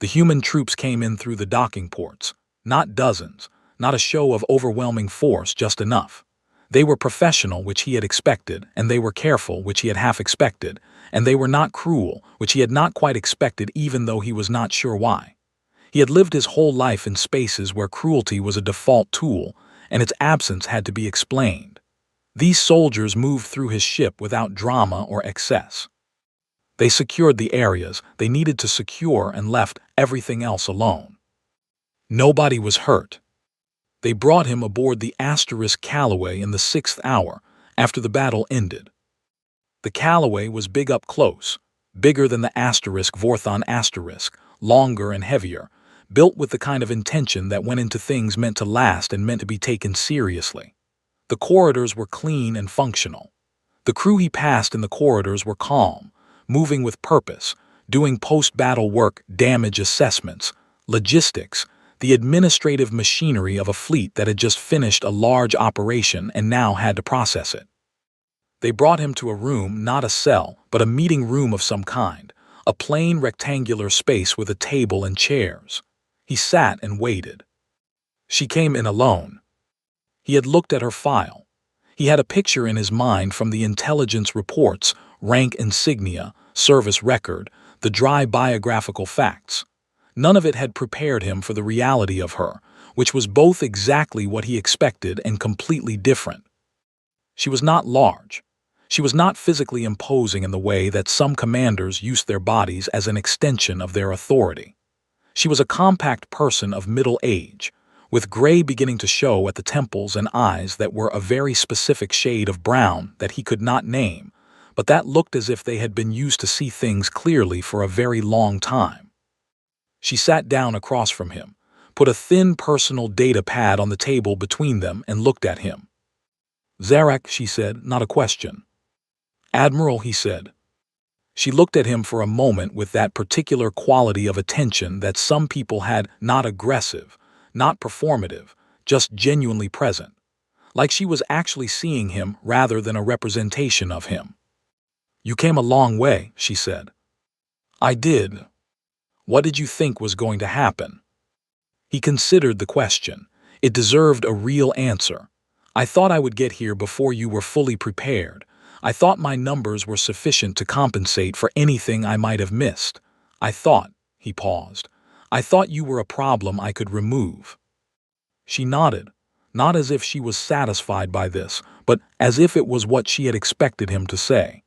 The human troops came in through the docking ports. Not dozens, not a show of overwhelming force, just enough. They were professional, which he had expected, and they were careful, which he had half expected, and they were not cruel, which he had not quite expected even though he was not sure why. He had lived his whole life in spaces where cruelty was a default tool, and its absence had to be explained. These soldiers moved through his ship without drama or excess. They secured the areas they needed to secure and left everything else alone. Nobody was hurt. They brought him aboard the Asterisk Callaway in the 6th hour, after the battle ended. The Callaway was big up close, bigger than the Asterisk Vorthon Asterisk, longer and heavier, built with the kind of intention that went into things meant to last and meant to be taken seriously. The corridors were clean and functional. The crew he passed in the corridors were calm, moving with purpose, doing post-battle work, damage assessments, logistics, the administrative machinery of a fleet that had just finished a large operation and now had to process it. They brought him to a room, not a cell, but a meeting room of some kind, a plain rectangular space with a table and chairs. He sat and waited. She came in alone. He had looked at her file. He had a picture in his mind from the intelligence reports, rank insignia, service record, the dry biographical facts. None of it had prepared him for the reality of her, which was both exactly what he expected and completely different. She was not large. She was not physically imposing in the way that some commanders use their bodies as an extension of their authority. She was a compact person of middle age, with gray beginning to show at the temples and eyes that were a very specific shade of brown that he could not name, but that looked as if they had been used to see things clearly for a very long time. She sat down across from him, put a thin personal data pad on the table between them and looked at him. "Zarak," she said, not a question. "Admiral," he said. She looked at him for a moment with that particular quality of attention that some people had, not aggressive, not performative, just genuinely present, like she was actually seeing him rather than a representation of him. "You came a long way," she said. "I did. What did you think was going to happen?" He considered the question. It deserved a real answer. "I thought I would get here before you were fully prepared. I thought my numbers were sufficient to compensate for anything I might have missed. I thought," he paused, "I thought you were a problem I could remove." She nodded, not as if she was satisfied by this, but as if it was what she had expected him to say.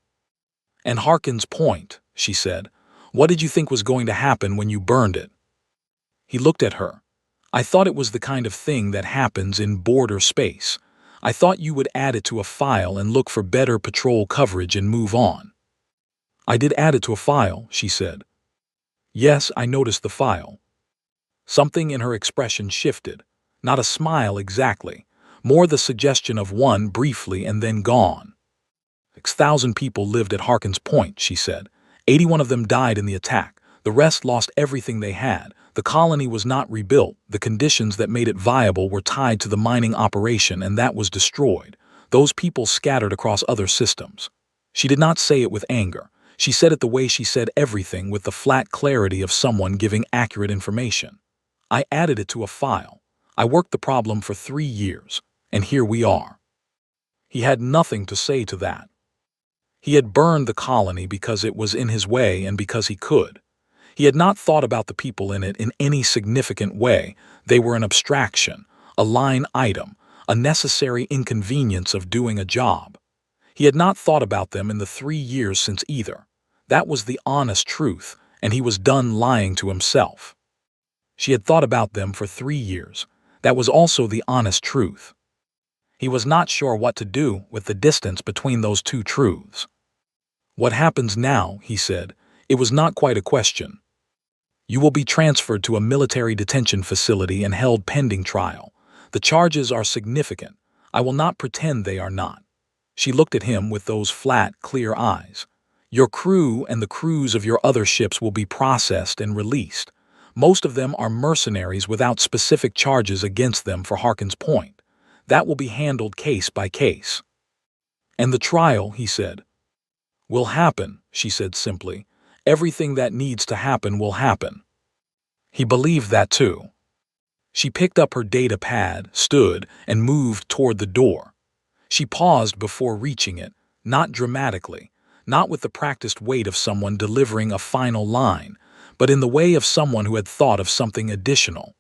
"And Harkin's point," she said. "What did you think was going to happen when you burned it?" He looked at her. "I thought it was the kind of thing that happens in border space. I thought you would add it to a file and look for better patrol coverage and move on." "I did add it to a file," she said. "Yes, I noticed the file." Something in her expression shifted. Not a smile exactly, more the suggestion of one briefly and then gone. 6,000 people lived at Harkin's Point, she said. 81 of them died in the attack. The rest lost everything they had. The colony was not rebuilt. The conditions that made it viable were tied to the mining operation, and that was destroyed. Those people scattered across other systems. She did not say it with anger. She said it the way she said everything, with the flat clarity of someone giving accurate information. "I added it to a file. I worked the problem for 3 years, and here we are." He had nothing to say to that. He had burned the colony because it was in his way and because he could. He had not thought about the people in it in any significant way. They were an abstraction, a line item, a necessary inconvenience of doing a job. He had not thought about them in the 3 years since either. That was the honest truth, and he was done lying to himself. She had thought about them for 3 years. That was also the honest truth. He was not sure what to do with the distance between those two truths. "What happens now?" he said. It was not quite a question. "You will be transferred to a military detention facility and held pending trial. The charges are significant. I will not pretend they are not." She looked at him with those flat, clear eyes. "Your crew and the crews of your other ships will be processed and released. Most of them are mercenaries without specific charges against them for Harkin's point. That will be handled case by case. And the trial, he said. Will happen, she said simply. Everything that needs to happen will happen. He believed that too. She picked up her data pad, stood, and moved toward the door. She paused before reaching it, not dramatically, not with the practiced weight of someone delivering a final line, but in the way of someone who had thought of something additional.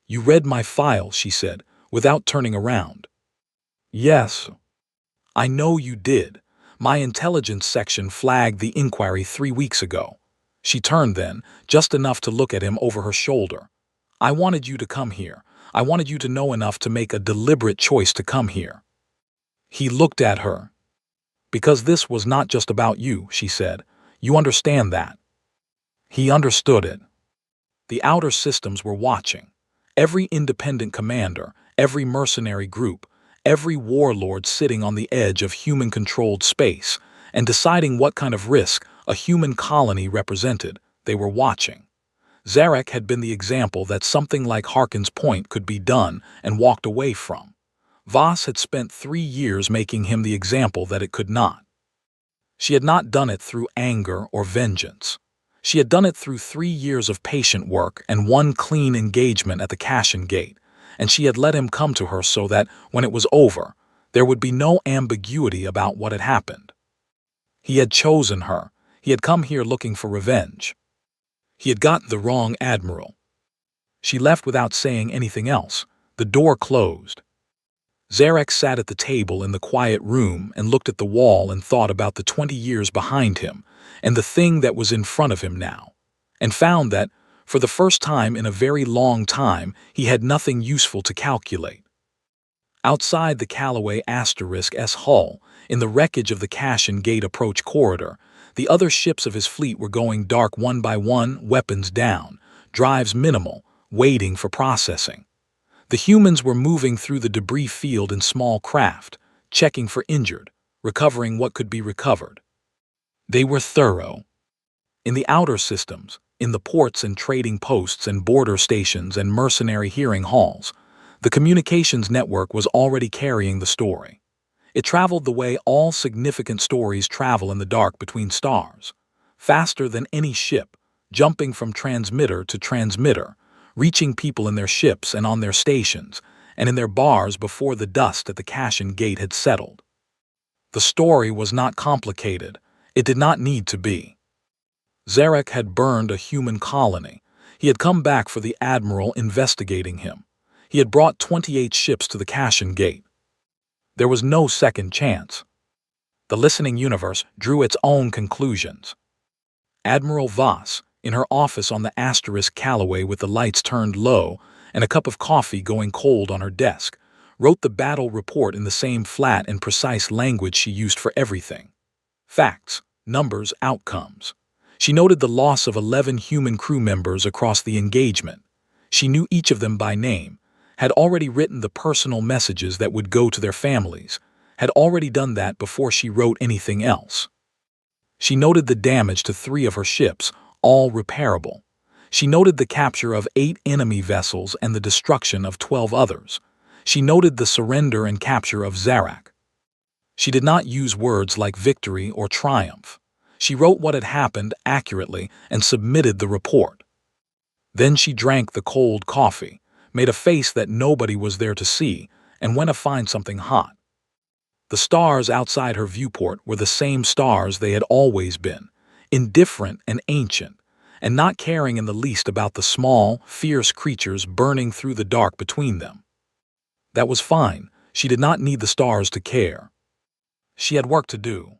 You read my file, she said, without turning around. Yes. I know you did. My intelligence section flagged the inquiry 3 weeks ago. She turned then, just enough to look at him over her shoulder. I wanted you to come here. I wanted you to know enough to make a deliberate choice to come here. He looked at her. Because this was not just about you, she said. You understand that. He understood it. The outer systems were watching. Every independent commander, every mercenary group, every warlord sitting on the edge of human-controlled space and deciding what kind of risk a human colony represented, they were watching. Zarek had been the example that something like Harkin's point could be done and walked away from. Voss had spent 3 years making him the example that it could not. She had not done it through anger or vengeance. She had done it through 3 years of patient work and 1 clean engagement at the Cashin Gate, and she had let him come to her so that, when it was over, there would be no ambiguity about what had happened. He had chosen her. He had come here looking for revenge. He had got the wrong Admiral. She left without saying anything else. The door closed. Zarek sat at the table in the quiet room and looked at the wall and thought about the 20 years behind him and the thing that was in front of him now, and found that, for the first time in a very long time, he had nothing useful to calculate. Outside the Callaway *S hull, in the wreckage of the Cashin Gate approach corridor, the other ships of his fleet were going dark one by one, weapons down, drives minimal, waiting for processing. The humans were moving through the debris field in small craft, checking for injured, recovering what could be recovered. They were thorough. In the outer systems, in the ports and trading posts and border stations and mercenary hearing halls, the communications network was already carrying the story. It traveled the way all significant stories travel in the dark between stars, faster than any ship, jumping from transmitter to transmitter, reaching people in their ships and on their stations, and in their bars before the dust at the Cashin Gate had settled. The story was not complicated. It did not need to be. Zarek had burned a human colony. He had come back for the Admiral investigating him. He had brought 28 ships to the Cashin Gate. There was no second chance. The listening universe drew its own conclusions. Admiral Voss, in her office on the Callaway with the lights turned low and a cup of coffee going cold on her desk, wrote the battle report in the same flat and precise language she used for everything. Facts, numbers, outcomes. She noted the loss of 11 human crew members across the engagement. She knew each of them by name, had already written the personal messages that would go to their families, had already done that before she wrote anything else. She noted the damage to 3 of her ships, all repairable. She noted the capture of 8 enemy vessels and the destruction of 12 others. She noted the surrender and capture of Zarek. She did not use words like victory or triumph. She wrote what had happened accurately and submitted the report. Then she drank the cold coffee, made a face that nobody was there to see, and went to find something hot. The stars outside her viewport were the same stars they had always been, indifferent and ancient, and not caring in the least about the small, fierce creatures burning through the dark between them. That was fine. She did not need the stars to care. She had work to do.